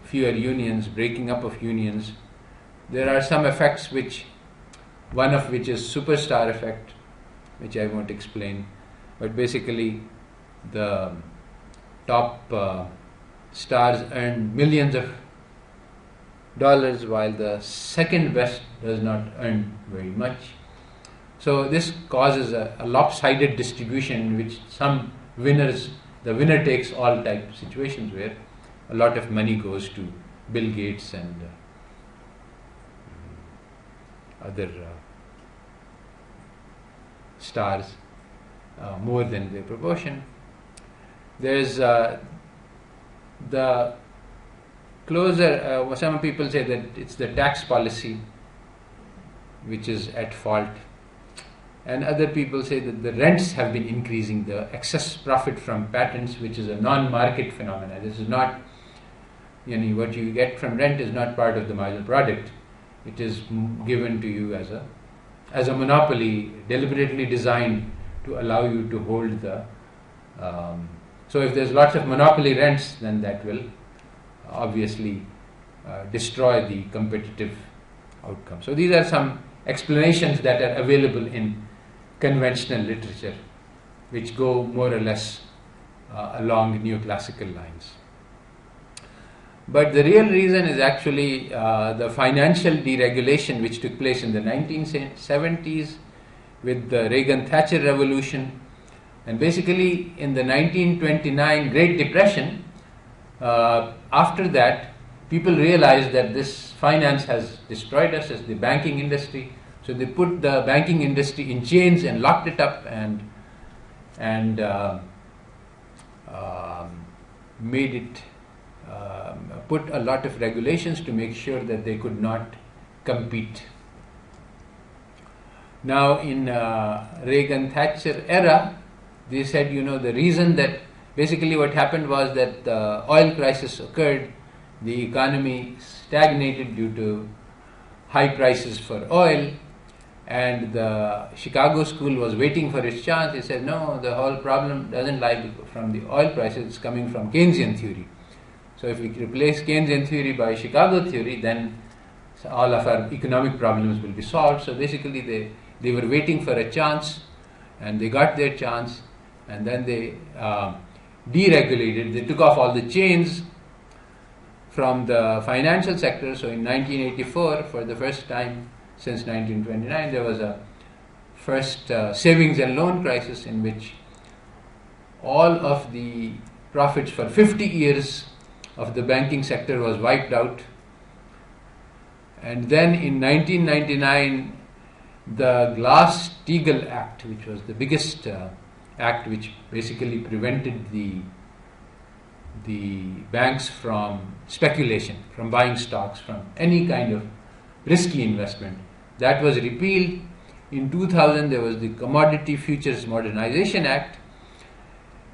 fewer unions, breaking up of unions. There are some effects, one of which is superstar effect, which I won't explain, but basically the top stars earn millions of dollars, while the second best does not earn very much. So this causes a lopsided distribution in which some winners, the winner takes all type situations, where a lot of money goes to Bill Gates and other stars, more than their proportion. There's the closer, some people say that it's the tax policy which is at fault, and other people say that the rents have been increasing, the excess profit from patents, which is a non-market phenomena. This is not, what you get from rent is not part of the marginal product. It is given to you as a monopoly, deliberately designed to allow you to hold the. So if there's lots of monopoly rents, then that will obviously destroy the competitive outcome. So these are some explanations that are available in conventional literature, which go more or less along neoclassical lines. But the real reason is actually the financial deregulation which took place in the 1970s with the Reagan-Thatcher revolution, and basically in the 1929 Great Depression. After that, people realized that this finance has destroyed us as the banking industry. So they put the banking industry in chains and locked it up, and made it put a lot of regulations to make sure that they could not compete. Now in Reagan-Thatcher era, they said, the reason that basically what happened was that the oil crisis occurred, the economy stagnated due to high prices for oil, and the Chicago school was waiting for its chance. They said, no, the whole problem doesn't lie from the oil prices, it's coming from Keynesian theory. So if we replace Keynesian theory by Chicago theory, then all of our economic problems will be solved. So basically they were waiting for a chance, and they got their chance, and then they deregulated. They took off all the chains from the financial sector. So in 1984, for the first time since 1929, there was a first savings and loan crisis in which all of the profits for 50 years of the banking sector was wiped out. And then in 1999, the Glass-Steagall Act, which was the biggest act which basically prevented the banks from speculation, from buying stocks, from any kind of risky investment, that was repealed. In 2000, there was the Commodity Futures Modernization Act,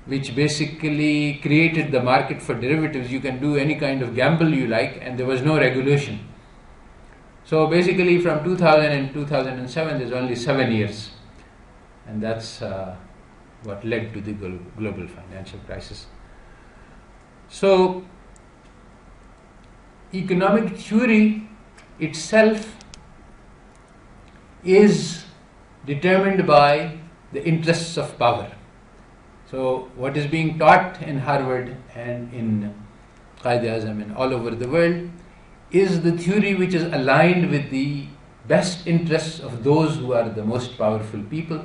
which basically created the market for derivatives. You can do any kind of gamble you like, and there was no regulation. So basically from 2000 and 2007, there's only 7 years. And that's what led to the global financial crisis. So economic theory itself is determined by the interests of power. So what is being taught in Harvard and in Qaid-e-Azam and all over the world is the theory which is aligned with the best interests of those who are the most powerful people.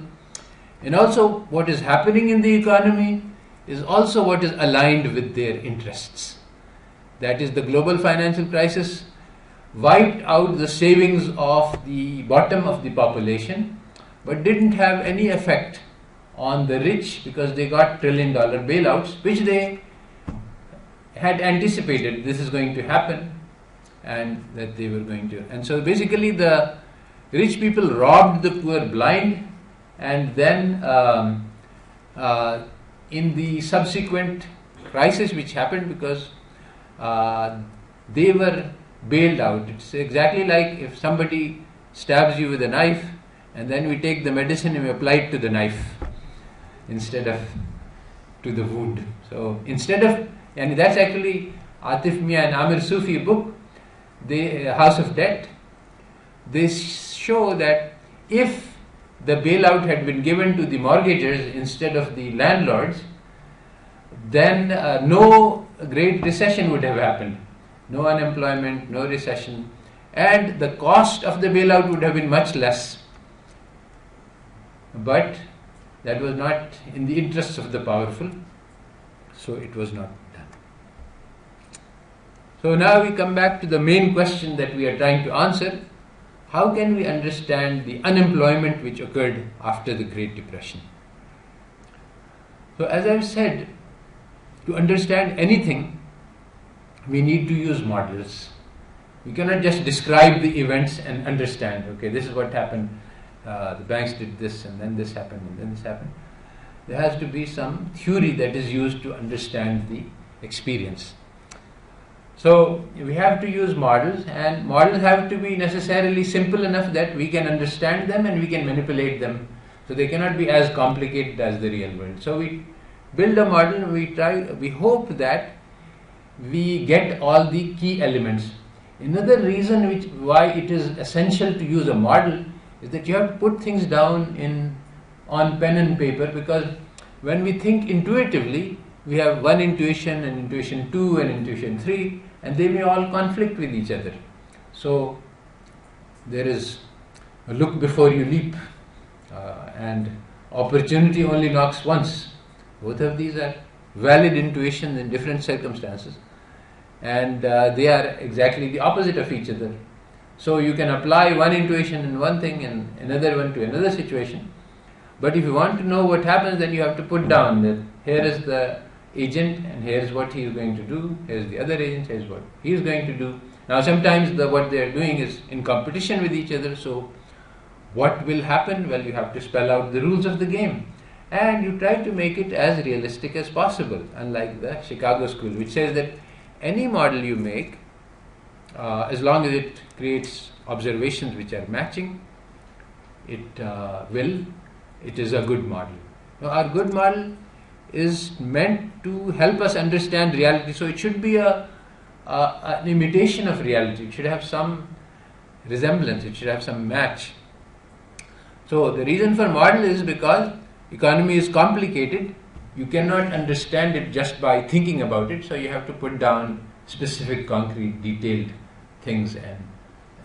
And also what is happening in the economy is also what is aligned with their interests. That is, the global financial crisis wiped out the savings of the bottom of the population, but didn't have any effect on the rich because they got trillion-dollar bailouts, which they had anticipated this is going to happen and that they were going to. And so basically the rich people robbed the poor blind, and then in the subsequent crisis which happened because they were bailed out. It's exactly like if somebody stabs you with a knife and then we take the medicine and we apply it to the knife instead of to the wound. So instead of, and that's actually Atif Mia and Amir Sufi book, the House of Debt. They show that if the bailout had been given to the mortgagors instead of the landlords, then no great recession would have happened. No unemployment, no recession, and the cost of the bailout would have been much less. But that was not in the interests of the powerful, so it was not done. So now we come back to the main question that we are trying to answer. How can we understand the unemployment which occurred after the Great Depression? So as I've said, to understand anything, we need to use models. We cannot just describe the events and understand, okay, this is what happened, the banks did this and then this happened and then this happened. There has to be some theory that is used to understand the experience. So we have to use models, and models have to be necessarily simple enough that we can understand them and we can manipulate them. So they cannot be as complicated as the real world. So we build a model and we hope that we get all the key elements. Another reason why it is essential to use a model is that you have to put things down on pen and paper, because when we think intuitively, we have one intuition and intuition 2 and intuition 3, and they may all conflict with each other. So there is a look before you leap, and opportunity only knocks once. Both of these are valid intuitions in different circumstances, and they are exactly the opposite of each other. So you can apply one intuition in one thing and another one to another situation. But if you want to know what happens, then you have to put down that here is the agent and here is what he is going to do, here is the other agent, here is what he is going to do. Now sometimes what they are doing is in competition with each other, so what will happen? Well, you have to spell out the rules of the game, and you try to make it as realistic as possible, unlike the Chicago school, which says that any model you make, as long as it creates observations which are matching, it is a good model. Now our good model is meant to help us understand reality, so it should be an imitation of reality. It should have some resemblance, it should have some match. So the reason for model is because economy is complicated. You cannot understand it just by thinking about it, so you have to put down specific, concrete, detailed things and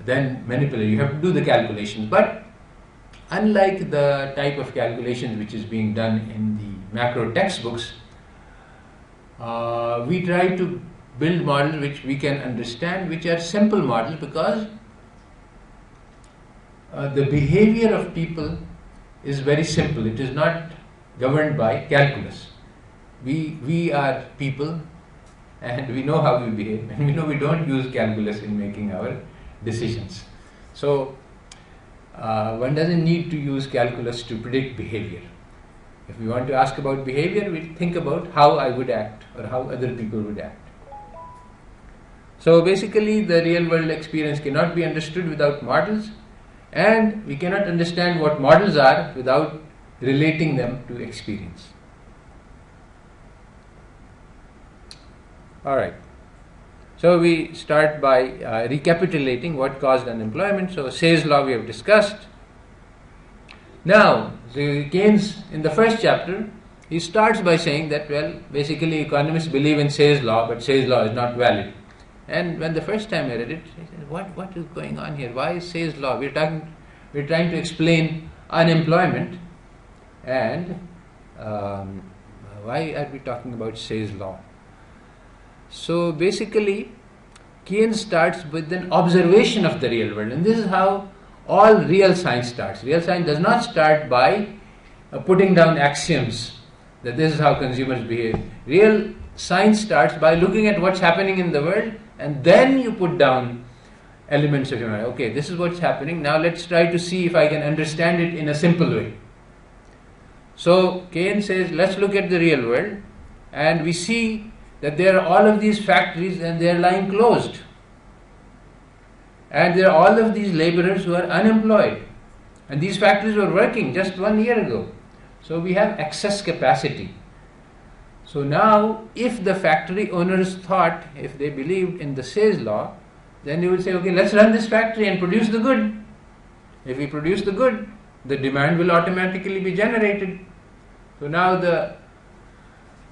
then manipulate. You have to do the calculations. But unlike the type of calculations which is being done in the macro textbooks, we try to build models which we can understand, which are simple models, because the behavior of people is very simple. It is not governed by calculus. We are people, and we know how we behave, and we know we don't use calculus in making our decisions. So one doesn't need to use calculus to predict behavior. If we want to ask about behavior, we think about how I would act or how other people would act. So basically, the real world experience cannot be understood without models, and we cannot understand what models are without relating them to experience. Alright, so we start by recapitulating what caused unemployment. So Say's law we have discussed. Now, Keynes, in the first chapter, he starts by saying that, well, basically economists believe in Say's law, but Say's law is not valid. And when the first time I read it, I said, what is going on here? Why is Say's law? We're trying to explain unemployment, and why are we talking about Say's law? So basically, Keynes starts with an observation of the real world, and this is how all real science starts. Real science does not start by putting down axioms that this is how consumers behave. Real science starts by looking at what's happening in the world, and then you put down elements of your mind. Okay, this is what's happening. Now let's try to see if I can understand it in a simple way. So Keynes says, let's look at the real world, and we see that there are all of these factories and they are lying closed. And there are all of these laborers who are unemployed. And these factories were working just 1 year ago. So we have excess capacity. So now, if the factory owners thought, if they believed in the Say's law, then they would say, okay, let's run this factory and produce the good. If we produce the good, the demand will automatically be generated. So now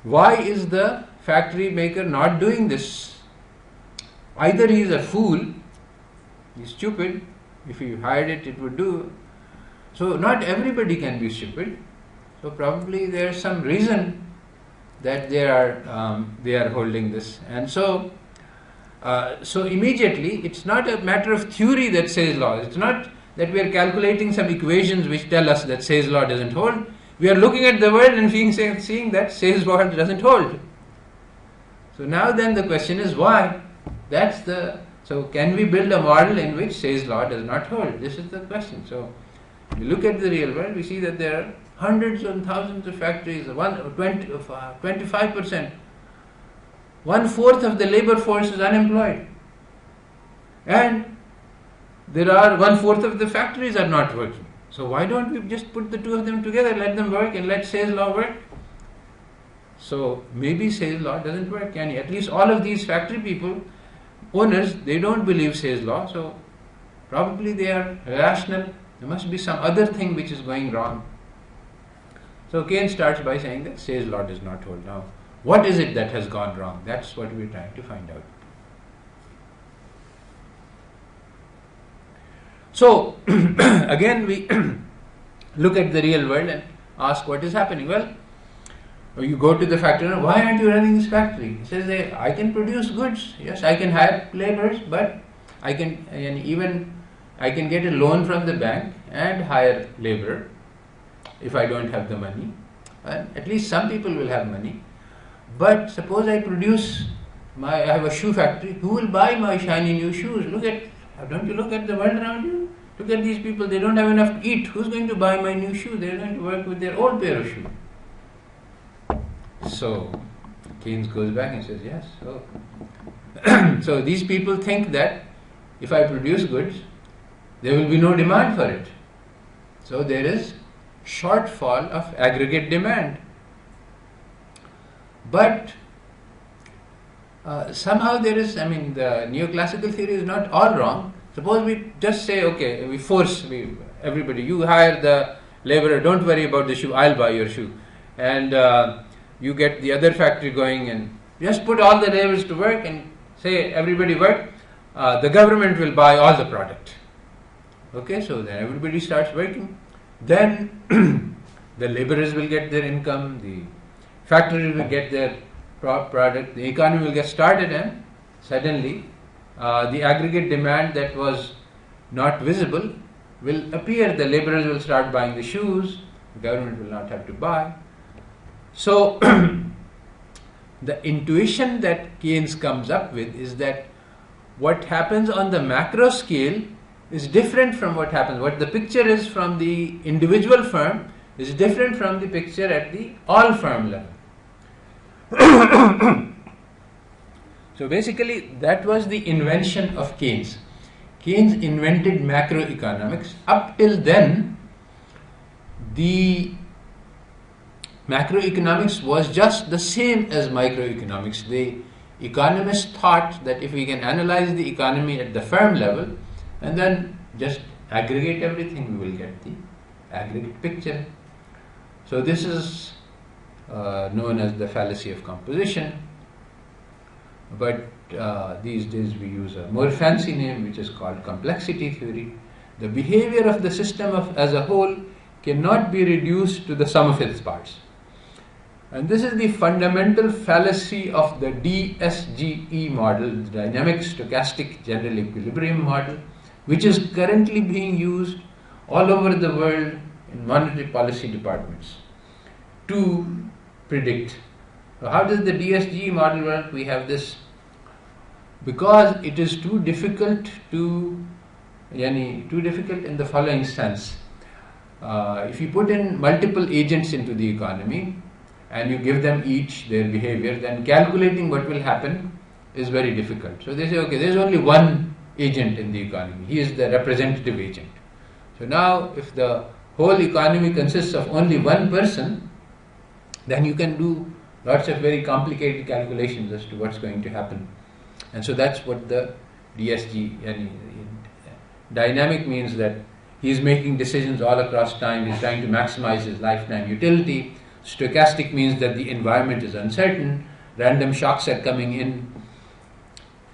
why is the factory maker not doing this? Either he is a fool, he's stupid. If he hired it, it would do. So not everybody can be stupid. So probably there's some reason that they are holding this. And so immediately, it's not a matter of theory that Say's law. It's not that we are calculating some equations which tell us that Say's law doesn't hold. We are looking at the world and seeing that Say's law doesn't hold. So now then the question is why? So can we build a model in which Say's law does not hold? This is the question. So we look at the real world, we see that there are hundreds and thousands of factories, 25%. 1/4 of the labor force is unemployed. And there are 1/4 of the factories are not working. So why don't we just put the two of them together, let them work, and let Say's law work? So maybe Say's law doesn't work. And at least all of these factory people, owners, they don't believe Say's law. So probably they are rational. There must be some other thing which is going wrong. So Keynes starts by saying that Say's law does not hold. Now, what is it that has gone wrong? That's what we're trying to find out. So, again we look at the real world and ask what is happening. Well, you go to the factory, why aren't you running this factory? He says, I can produce goods. Yes, I can hire laborers, but I can get a loan from the bank and hire labor if I don't have the money. And at least some people will have money. But suppose I have a shoe factory. Who will buy my shiny new shoes? Don't you look at the world around you? Look at these people, they don't have enough to eat. Who's going to buy my new shoe? They're going to work with their old pair of shoes. So Keynes goes back and says, yes. So these people think that if I produce goods, there will be no demand for it. So there is shortfall of aggregate demand. But somehow there is, the neoclassical theory is not all wrong. Suppose we just say, okay, we force everybody, you hire the laborer, don't worry about the shoe, I'll buy your shoe. And you get the other factory going and just put all the laborers to work and say, everybody work, the government will buy all the product. Okay, so then everybody starts working. Then the laborers will get their income, the factories will get their product, the economy will get started, and suddenly the aggregate demand that was not visible will appear. The laborers will start buying the shoes, the government will not have to buy. So the intuition that Keynes comes up with is that what happens on the macro scale is different from what happens. What the picture is from the individual firm is different from the picture at the all firm level. So basically, that was the invention of Keynes. Keynes invented macroeconomics. Up till then, the macroeconomics was just the same as microeconomics. The economists thought that if we can analyze the economy at the firm level and then just aggregate everything, we will get the aggregate picture. So this is known as the fallacy of composition. But these days we use a more fancy name, which is called complexity theory. The behavior of the system as a whole cannot be reduced to the sum of its parts. And this is the fundamental fallacy of the DSGE model, the Dynamic Stochastic General Equilibrium model, which is currently being used all over the world in monetary policy departments to predict. So how does the DSGE model work? We have this, because it is too difficult in the following sense. If you put in multiple agents into the economy and you give them each their behavior, then calculating what will happen is very difficult. So they say, okay, there's only one agent in the economy. He is the representative agent. So now if the whole economy consists of only one person, then you can do lots of very complicated calculations as to what's going to happen. And so that's what the DSG, dynamic means that he's making decisions all across time, he's trying to maximize his lifetime utility. Stochastic means that the environment is uncertain, random shocks are coming in.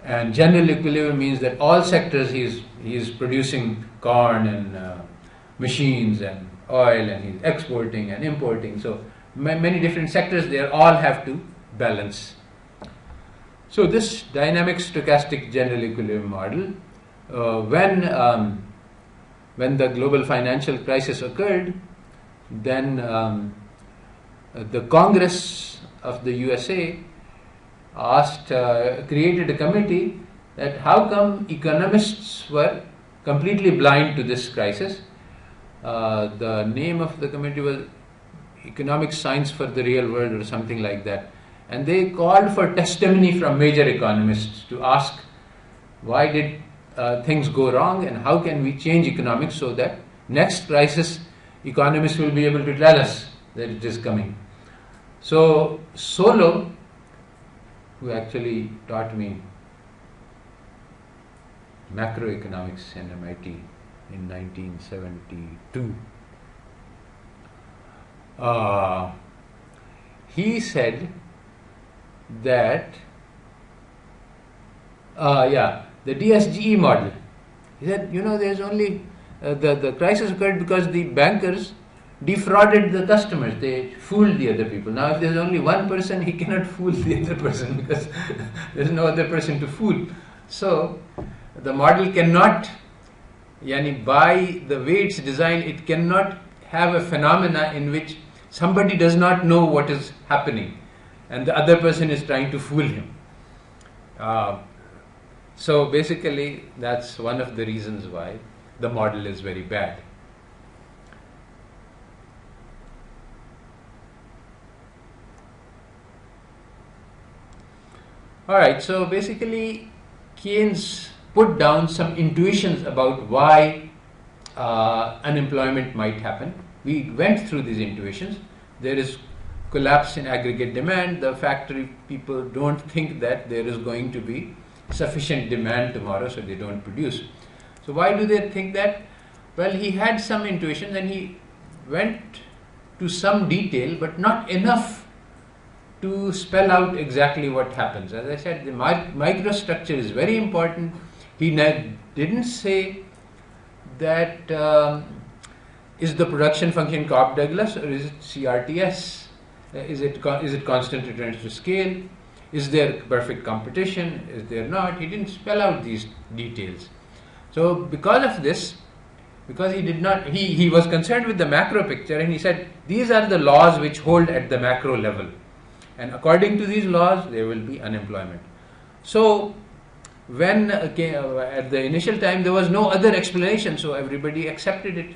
And general equilibrium means that all sectors he's producing corn and machines and oil, and he's exporting and importing. So many different sectors there all have to balance. So this dynamic stochastic general equilibrium model, when the global financial crisis occurred, then the Congress of the USA created a committee that how come economists were completely blind to this crisis. The name of the committee was Economic Science for the Real World or something like that. And they called for testimony from major economists to ask why did things go wrong and how can we change economics so that next crisis economists will be able to tell us that it is coming. So Solow, who actually taught me macroeconomics in MIT in 1972, he said that the DSGE model, he said, there's only the crisis occurred because the bankers defrauded the customers, they fooled the other people. Now if there's only one person, he cannot fool the other person because there's no other person to fool. So the model cannot, by the way it's designed, it cannot have a phenomena in which somebody does not know what is happening and the other person is trying to fool him. So basically that's one of the reasons why the model is very bad. Alright, so basically Keynes put down some intuitions about why unemployment might happen. We went through these intuitions. There is collapse in aggregate demand. The factory people don't think that there is going to be sufficient demand tomorrow, so they don't produce. So why do they think that? Well, he had some intuitions and he went to some detail, but not enough to spell out exactly what happens. As I said, the microstructure is very important. He didn't say that is the production function Cobb-Douglas or is it CRTS? Is it constant returns to scale? Is there perfect competition? Is there not? He didn't spell out these details. So because of this, because he did not, he was concerned with the macro picture, and he said these are the laws which hold at the macro level, and according to these laws there will be unemployment. So when at the initial time there was no other explanation, so everybody accepted it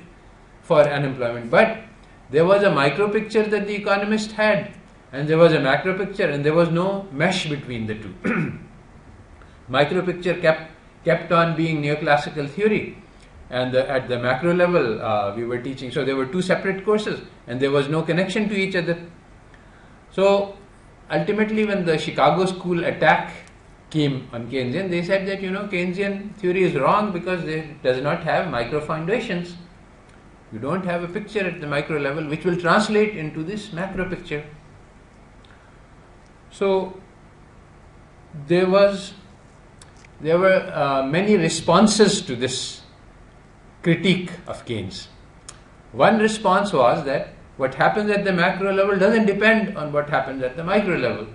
for unemployment. But there was a micro picture that the economist had, and there was a macro picture, and there was no mesh between the two. Micro picture kept on being neoclassical theory, and at the macro level we were teaching. So there were two separate courses, and there was no connection to each other. So ultimately, when the Chicago school attack came on Keynesian, they said that Keynesian theory is wrong because it does not have micro foundations. You don't have a picture at the micro level which will translate into this macro picture. So there were many responses to this critique of Keynes. One response was that what happens at the macro level doesn't depend on what happens at the micro level.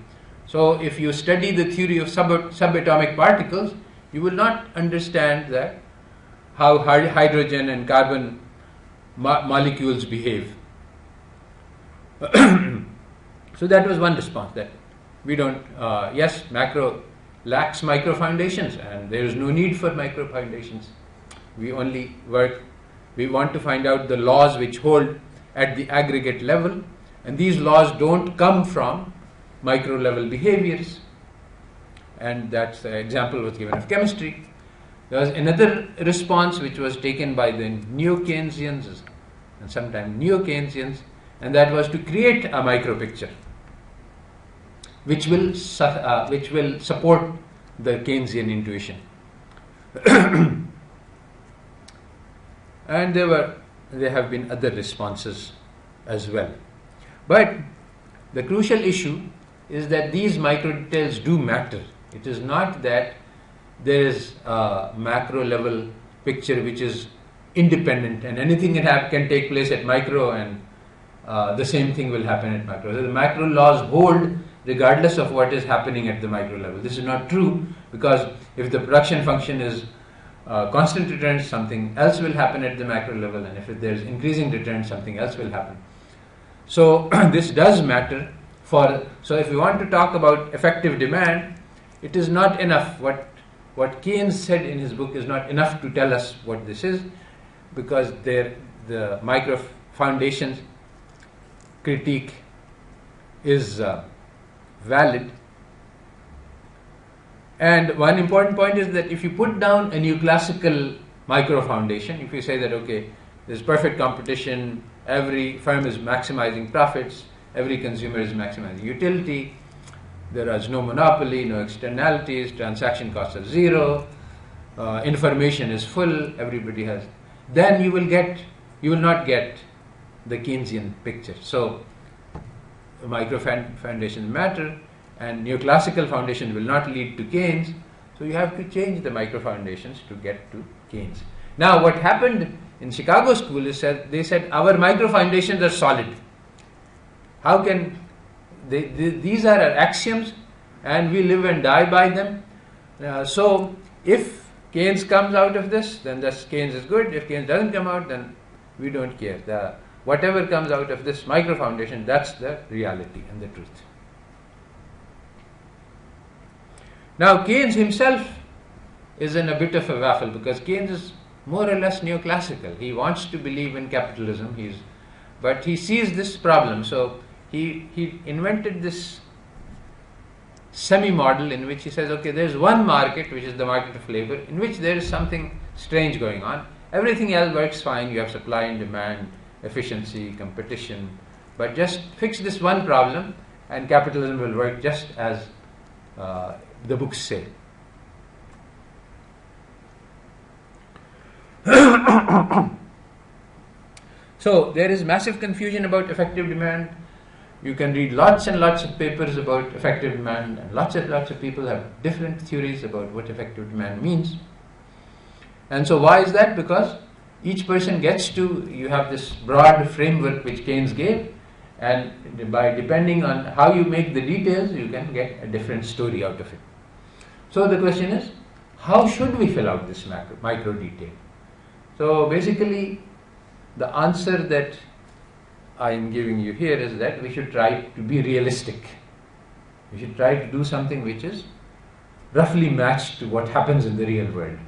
So if you study the theory of subatomic particles, you will not understand that how hydrogen and carbon molecules behave. So that was one response, that we don't, yes, macro lacks micro foundations, and there is no need for micro foundations. We want to find out the laws which hold at the aggregate level, and these laws don't come from micro level behaviors. And that's the example was given of chemistry. There was another response which was taken by the neo-Keynesians and sometimes neo-Keynesians, and that was to create a micro picture which will support the Keynesian intuition. And there have been other responses as well. But the crucial issue is that these micro details do matter. It is not that there is a macro level picture which is independent and anything can take place at micro, and the same thing will happen at macro. So the macro laws hold regardless of what is happening at the micro level. This is not true, because if the production function is constant returns, something else will happen at the macro level, and if there is increasing returns, something else will happen. So this does matter. So if we want to talk about effective demand, it is not enough. What Keynes said in his book is not enough to tell us what this is, because the micro foundations critique is valid. And one important point is that if you put down a neoclassical micro foundation, if you say that, okay, there's perfect competition, every firm is maximizing profits, every consumer is maximizing utility, there is no monopoly, no externalities, transaction costs are zero, information is full, everybody has, then you will not get the Keynesian picture. So micro foundations matter, and neoclassical foundation will not lead to Keynes, so you have to change the micro foundations to get to Keynes. Now what happened in Chicago school is that they said our micro foundations are solid. How can these are our axioms, and we live and die by them. So if Keynes comes out of this, then Keynes is good. If Keynes doesn't come out, then we don't care. Whatever comes out of this micro foundation, that's the reality and the truth. Now Keynes himself is in a bit of a waffle, because Keynes is more or less neoclassical. He wants to believe in capitalism, but he sees this problem. So he invented this semi-model in which he says, okay, there's one market, which is the market of labor, in which there is something strange going on. Everything else works fine. You have supply and demand, efficiency, competition, but just fix this one problem and capitalism will work just as the books say. So there is massive confusion about effective demand. You can read lots and lots of papers about effective demand, and lots of people have different theories about what effective demand means. And so why is that? Because each person you have this broad framework which Keynes gave, And by depending on how you make the details, you can get a different story out of it. So the question is, how should we fill out this micro detail? So basically, the answer that I am giving you here is that we should try to be realistic. We should try to do something which is roughly matched to what happens in the real world.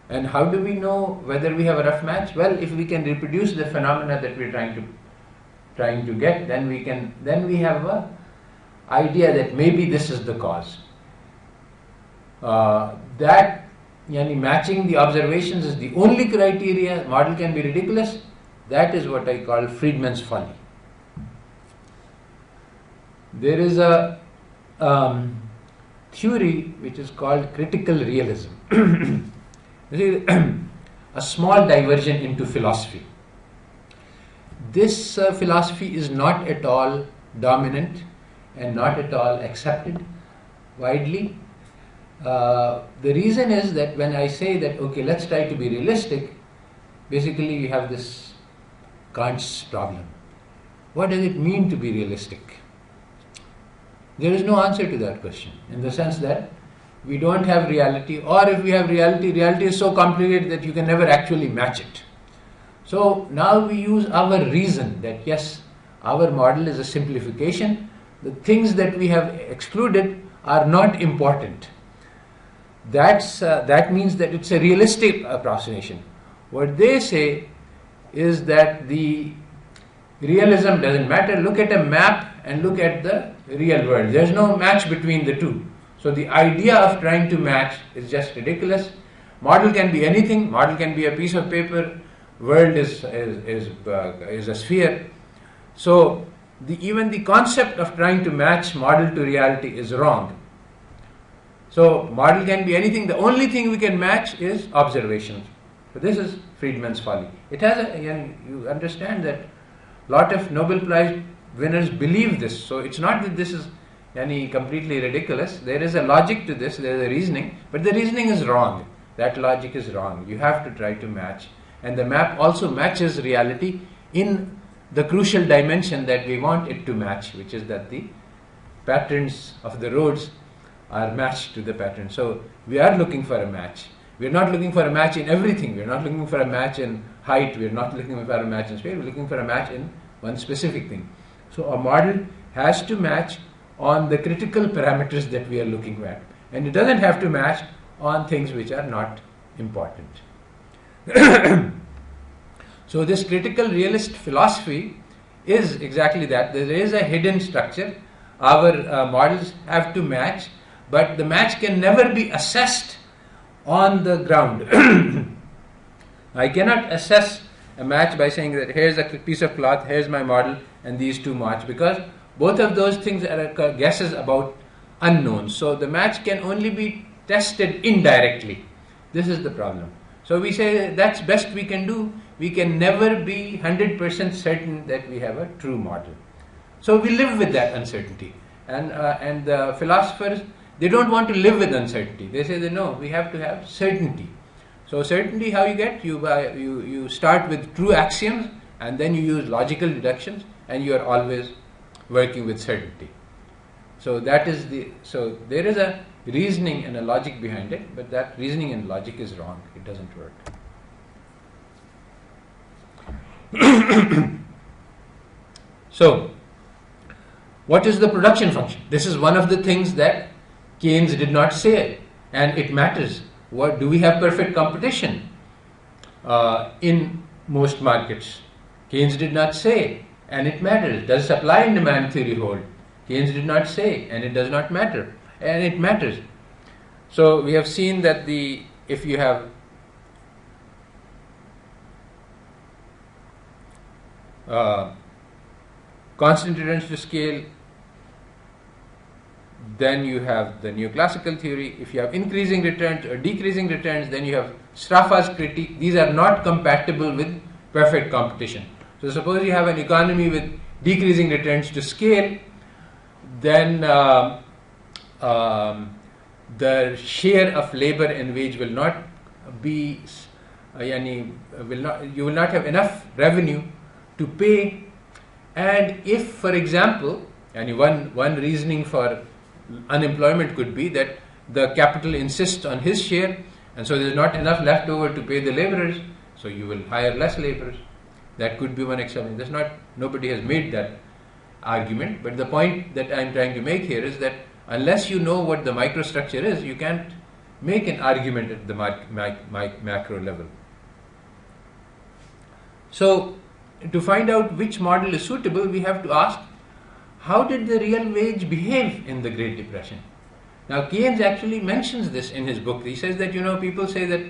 And how do we know whether we have a rough match? Well, if we can reproduce the phenomena that we're trying to get, then we have a idea that maybe this is the cause. Matching the observations is the only criteria. Model can be ridiculous. That is what I call Friedman's folly. There is a theory which is called critical realism. A small diversion into philosophy. This philosophy is not at all dominant and not at all accepted widely. The reason is that when I say that, okay, let's try to be realistic, basically you have this Kant's problem. What does it mean to be realistic? There is no answer to that question, in the sense that we don't have reality, or if we have reality, reality is so complicated that you can never actually match it. So now we use our reason that yes, our model is a simplification. The things that we have excluded are not important. That means that it's a realistic approximation. What they say is that the realism doesn't matter. Look at a map and look at the real world. There's no match between the two. So the idea of trying to match is just ridiculous. Model can be anything. Model can be a piece of paper. World is a sphere. So even the concept of trying to match model to reality is wrong. So model can be anything. The only thing we can match is observations. So this is Friedman's folly. It has you understand that a lot of Nobel Prize winners believe this. So it's not that this is completely ridiculous. There is a logic to this. There is a reasoning, but the reasoning is wrong. That logic is wrong. You have to try to match, and the map also matches reality in the crucial dimension that we want it to match, which is that the patterns of the roads are matched to the pattern. So we are looking for a match. We are not looking for a match in everything. We are not looking for a match in height. We are not looking for a match in space. We are looking for a match in one specific thing. So a model has to match on the critical parameters that we are looking at, and it doesn't have to match on things which are not important. So this critical realist philosophy is exactly that. There is a hidden structure. Our models have to match, but the match can never be assessed on the ground. I cannot assess a match by saying that here's a piece of cloth, here's my model, and these two match, because both of those things are guesses about unknowns. So the match can only be tested indirectly. This is the problem. So we say that's best we can do. We can never be 100% certain that we have a true model. So we live with that uncertainty. And the philosophers, they don't want to live with uncertainty. They say that no, we have to have certainty. So certainty, how you get? You start with true axioms, and then you use logical deductions, and you are always working with certainty. So there is a reasoning and a logic behind it, but that reasoning and logic is wrong. It doesn't work. So, what is the production function? This is one of the things that Keynes did not say, and it matters. What do we have perfect competition in most markets? Keynes did not say, and it matters. Does supply and demand theory hold? Keynes did not say, and it does not matter, and it matters. So we have seen that if you have constant returns to scale, then you have the neoclassical theory. If you have increasing returns or decreasing returns, then you have Straffa's critique. These are not compatible with perfect competition. So suppose you have an economy with decreasing returns to scale, then the share of labor and wage will not be you will not have enough revenue to pay. And if, for example, one reasoning for unemployment could be that the capital insists on his share, and so there is not enough left over to pay the laborers, so you will hire less laborers. That could be one exception. Nobody has made that argument, but the point that I am trying to make here is that unless you know what the microstructure is, you can't make an argument at the macro level. So, to find out which model is suitable, we have to ask, how did the real wage behave in the Great Depression? Now, Keynes actually mentions this in his book. He says that, people say that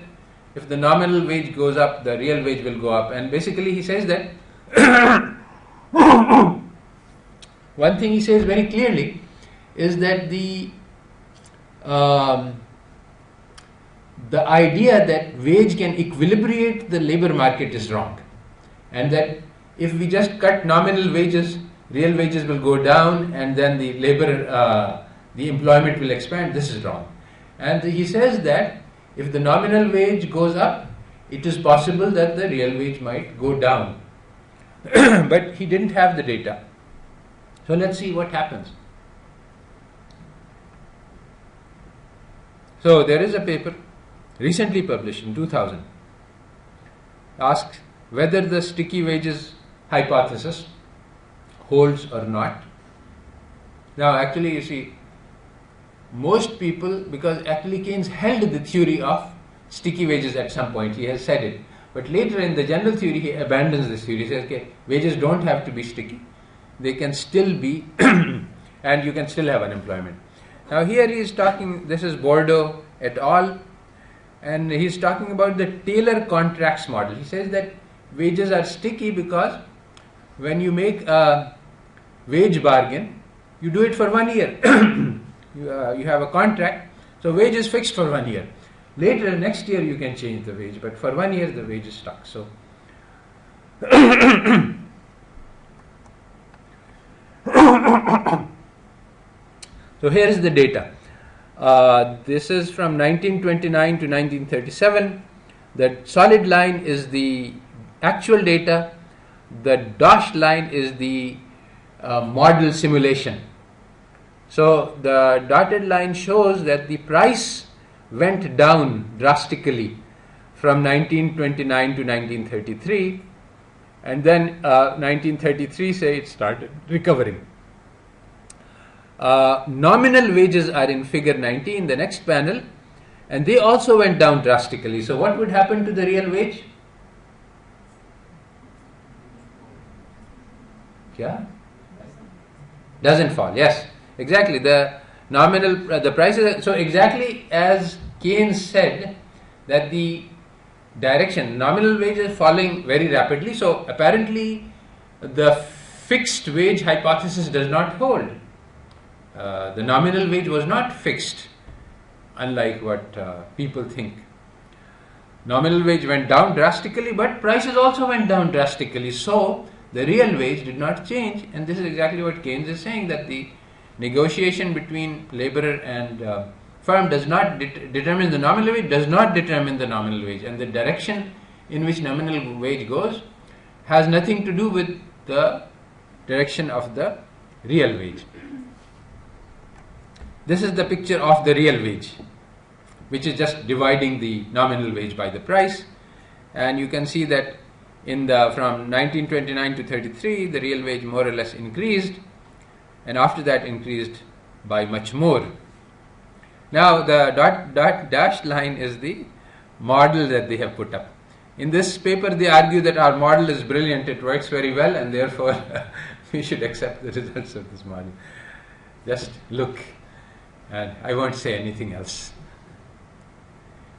if the nominal wage goes up, the real wage will go up. And basically he says that one thing he says very clearly is that the idea that wage can equilibrate the labor market is wrong. And that if we just cut nominal wages, real wages will go down, and then the employment will expand. This is wrong. And he says that if the nominal wage goes up, it is possible that the real wage might go down. But he didn't have the data. So let's see what happens. So there is a paper recently published in 2000, asks whether the sticky wages hypothesis holds or not. Now actually you see, most people, because actually Keynes held the theory of sticky wages at some point, he has said it, but later in the general theory he abandons this theory. He says, okay, wages don't have to be sticky, they can still be and you can still have unemployment. Now here he is talking, this is Bordeaux et al., and he is talking about the Taylor contracts model. He says that wages are sticky because when you make a wage bargain, you do it for 1 year. You have a contract, so wage is fixed for 1 year. Later, next year, you can change the wage, but for 1 year, the wage is stuck. So, so here is the data. This is from 1929 to 1937. The solid line is the actual data. The dashed line is the model simulation. So the dotted line shows that the price went down drastically from 1929 to 1933, and then 1933, say, it started recovering. Nominal wages are in figure 19, the next panel, and they also went down drastically. So what would happen to the real wage? Yeah? Doesn't fall, yes. Exactly, the nominal, the prices, so exactly as Keynes said that the direction, nominal wage is falling very rapidly, so apparently the fixed wage hypothesis does not hold. The nominal wage was not fixed, unlike what people think. Nominal wage went down drastically, but prices also went down drastically, so the real wage did not change, and this is exactly what Keynes is saying, that the negotiation between laborer and firm does not determine the nominal wage, does not determine the nominal wage, and the direction in which nominal wage goes has nothing to do with the direction of the real wage. This is the picture of the real wage, which is just dividing the nominal wage by the price, and you can see that from 1929 to 33, the real wage more or less increased, and after that increased by much more. Now the dashed line is the model that they have put up. In this paper they argue that our model is brilliant, it works very well, and therefore we should accept the results of this model. Just look, and I won't say anything else.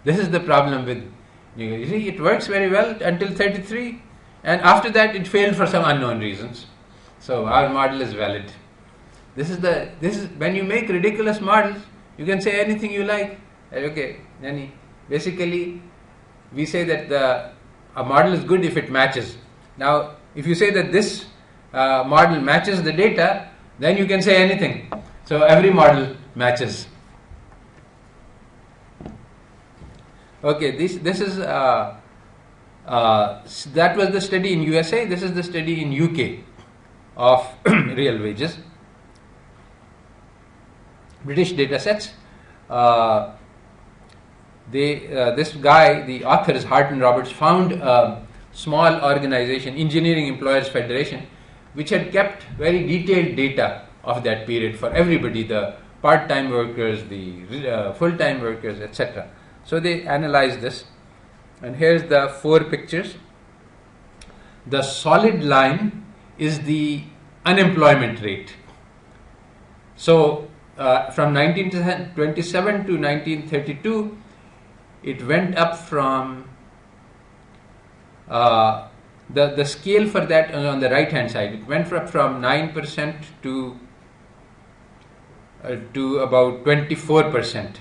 This is the problem with, you see, it works very well until 33, and after that it failed for some unknown reasons. So our model is valid. This is when you make ridiculous models, you can say anything you like. Okay, basically we say that a model is good if it matches. Now, if you say that this model matches the data, then you can say anything. So every model matches. Okay, this is That was the study in USA. This is the study in UK of real wages. British data sets. This guy, the author is Harton Roberts, found a small organization, Engineering Employers Federation, which had kept very detailed data of that period for everybody, the part-time workers, the full-time workers, etc. So they analyzed this, and here's the 4 pictures. The solid line is the unemployment rate. So from 1927 to 1932, it went up from the scale for that on the right hand side. It went up from 9% to about 24%,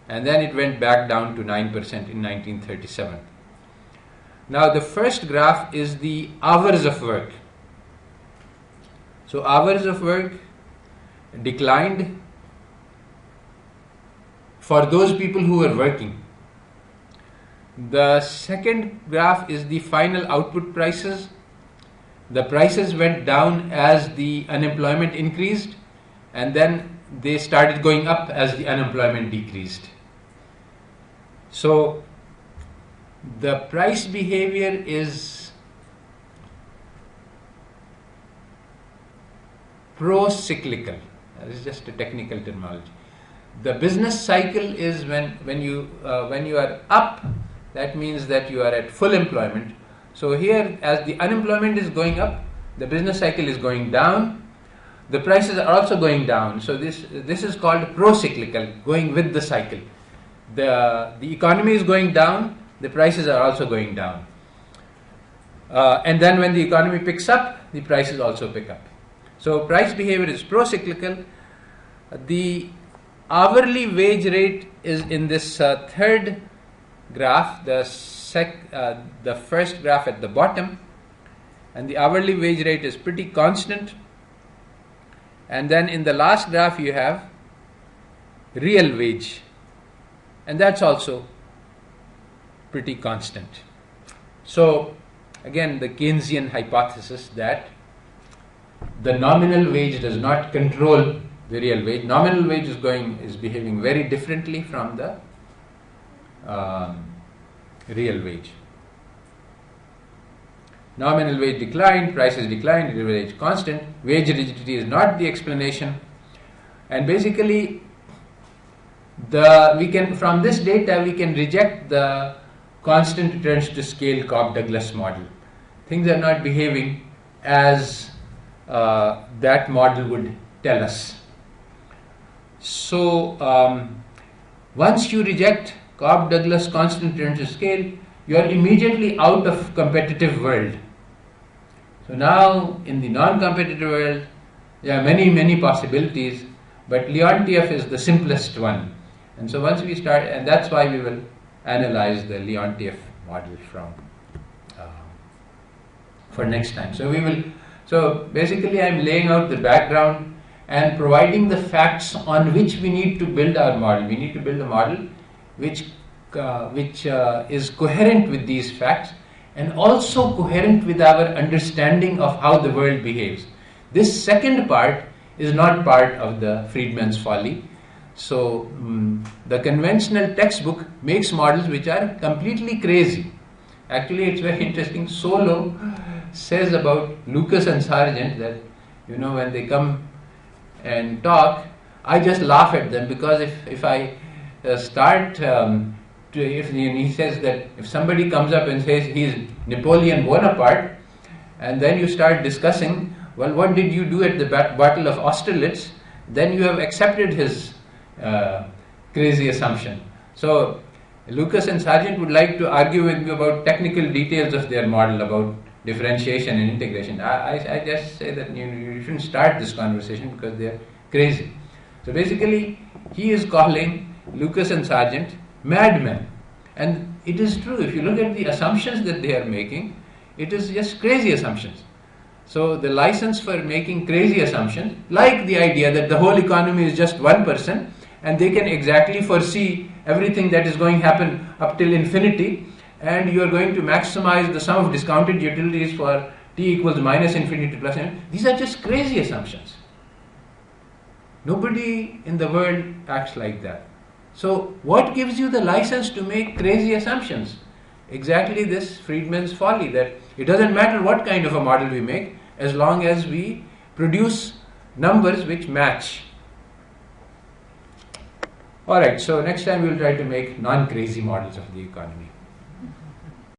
and then it went back down to 9% in 1937. Now the first graph is the hours of work. So hours of work declined for those people who were working. The second graph is the final output prices. The prices went down as the unemployment increased, and then they started going up as the unemployment decreased. So the price behavior is pro-cyclical. That is just a technical terminology. The business cycle is when you are up, that means that you are at full employment. So here, as the unemployment is going up, the business cycle is going down. The prices are also going down. So this is called pro-cyclical, going with the cycle. The economy is going down, the prices are also going down. And then when the economy picks up, the prices also pick up. So price behavior is pro-cyclical. The hourly wage rate is in this third graph, the first graph at the bottom, and the hourly wage rate is pretty constant. And then in the last graph you have real wage, and that's also pretty constant. So again, the Keynesian hypothesis that the nominal wage does not control the real wage. Nominal wage is behaving very differently from the real wage. Nominal wage declined, prices declined, real wage constant. Wage rigidity is not the explanation, and basically from this data we can reject the constant returns to scale Cobb-Douglas model. Things are not behaving as that model would tell us. So once you reject Cobb-Douglas constant return to scale, you are immediately out of competitive world. So now in the non-competitive world, there are many possibilities, but Leontief is the simplest one. And so once we start, and that's why we will analyze the Leontief model for next time. So basically I'm laying out the background and providing the facts on which we need to build our model. We need to build a model which is coherent with these facts and also coherent with our understanding of how the world behaves. This second part is not part of the Friedman's folly. So the conventional textbook makes models which are completely crazy. Actually, it's very interesting. Solow says about Lucas and Sargent that, when they come and talk, I just laugh at them, because if I start he says that if somebody comes up and says he's Napoleon Bonaparte, and then you start discussing, well, what did you do at the Battle of Austerlitz, then you have accepted his crazy assumption. So Lucas and Sargent would like to argue with me about technical details of their model, about differentiation and integration. I just say that you shouldn't start this conversation because they're crazy. So basically, he is calling Lucas and Sargent madmen. And it is true. If you look at the assumptions that they are making, it is just crazy assumptions. So the license for making crazy assumptions, like the idea that the whole economy is just one person and they can exactly foresee everything that is going to happen up till infinity, and you are going to maximize the sum of discounted utilities for t equals minus infinity to plus infinity. These are just crazy assumptions. Nobody in the world acts like that. So what gives you the license to make crazy assumptions? Exactly this Friedman's folly, that it doesn't matter what kind of a model we make as long as we produce numbers which match. Alright, so next time we will try to make non-crazy models of the economy.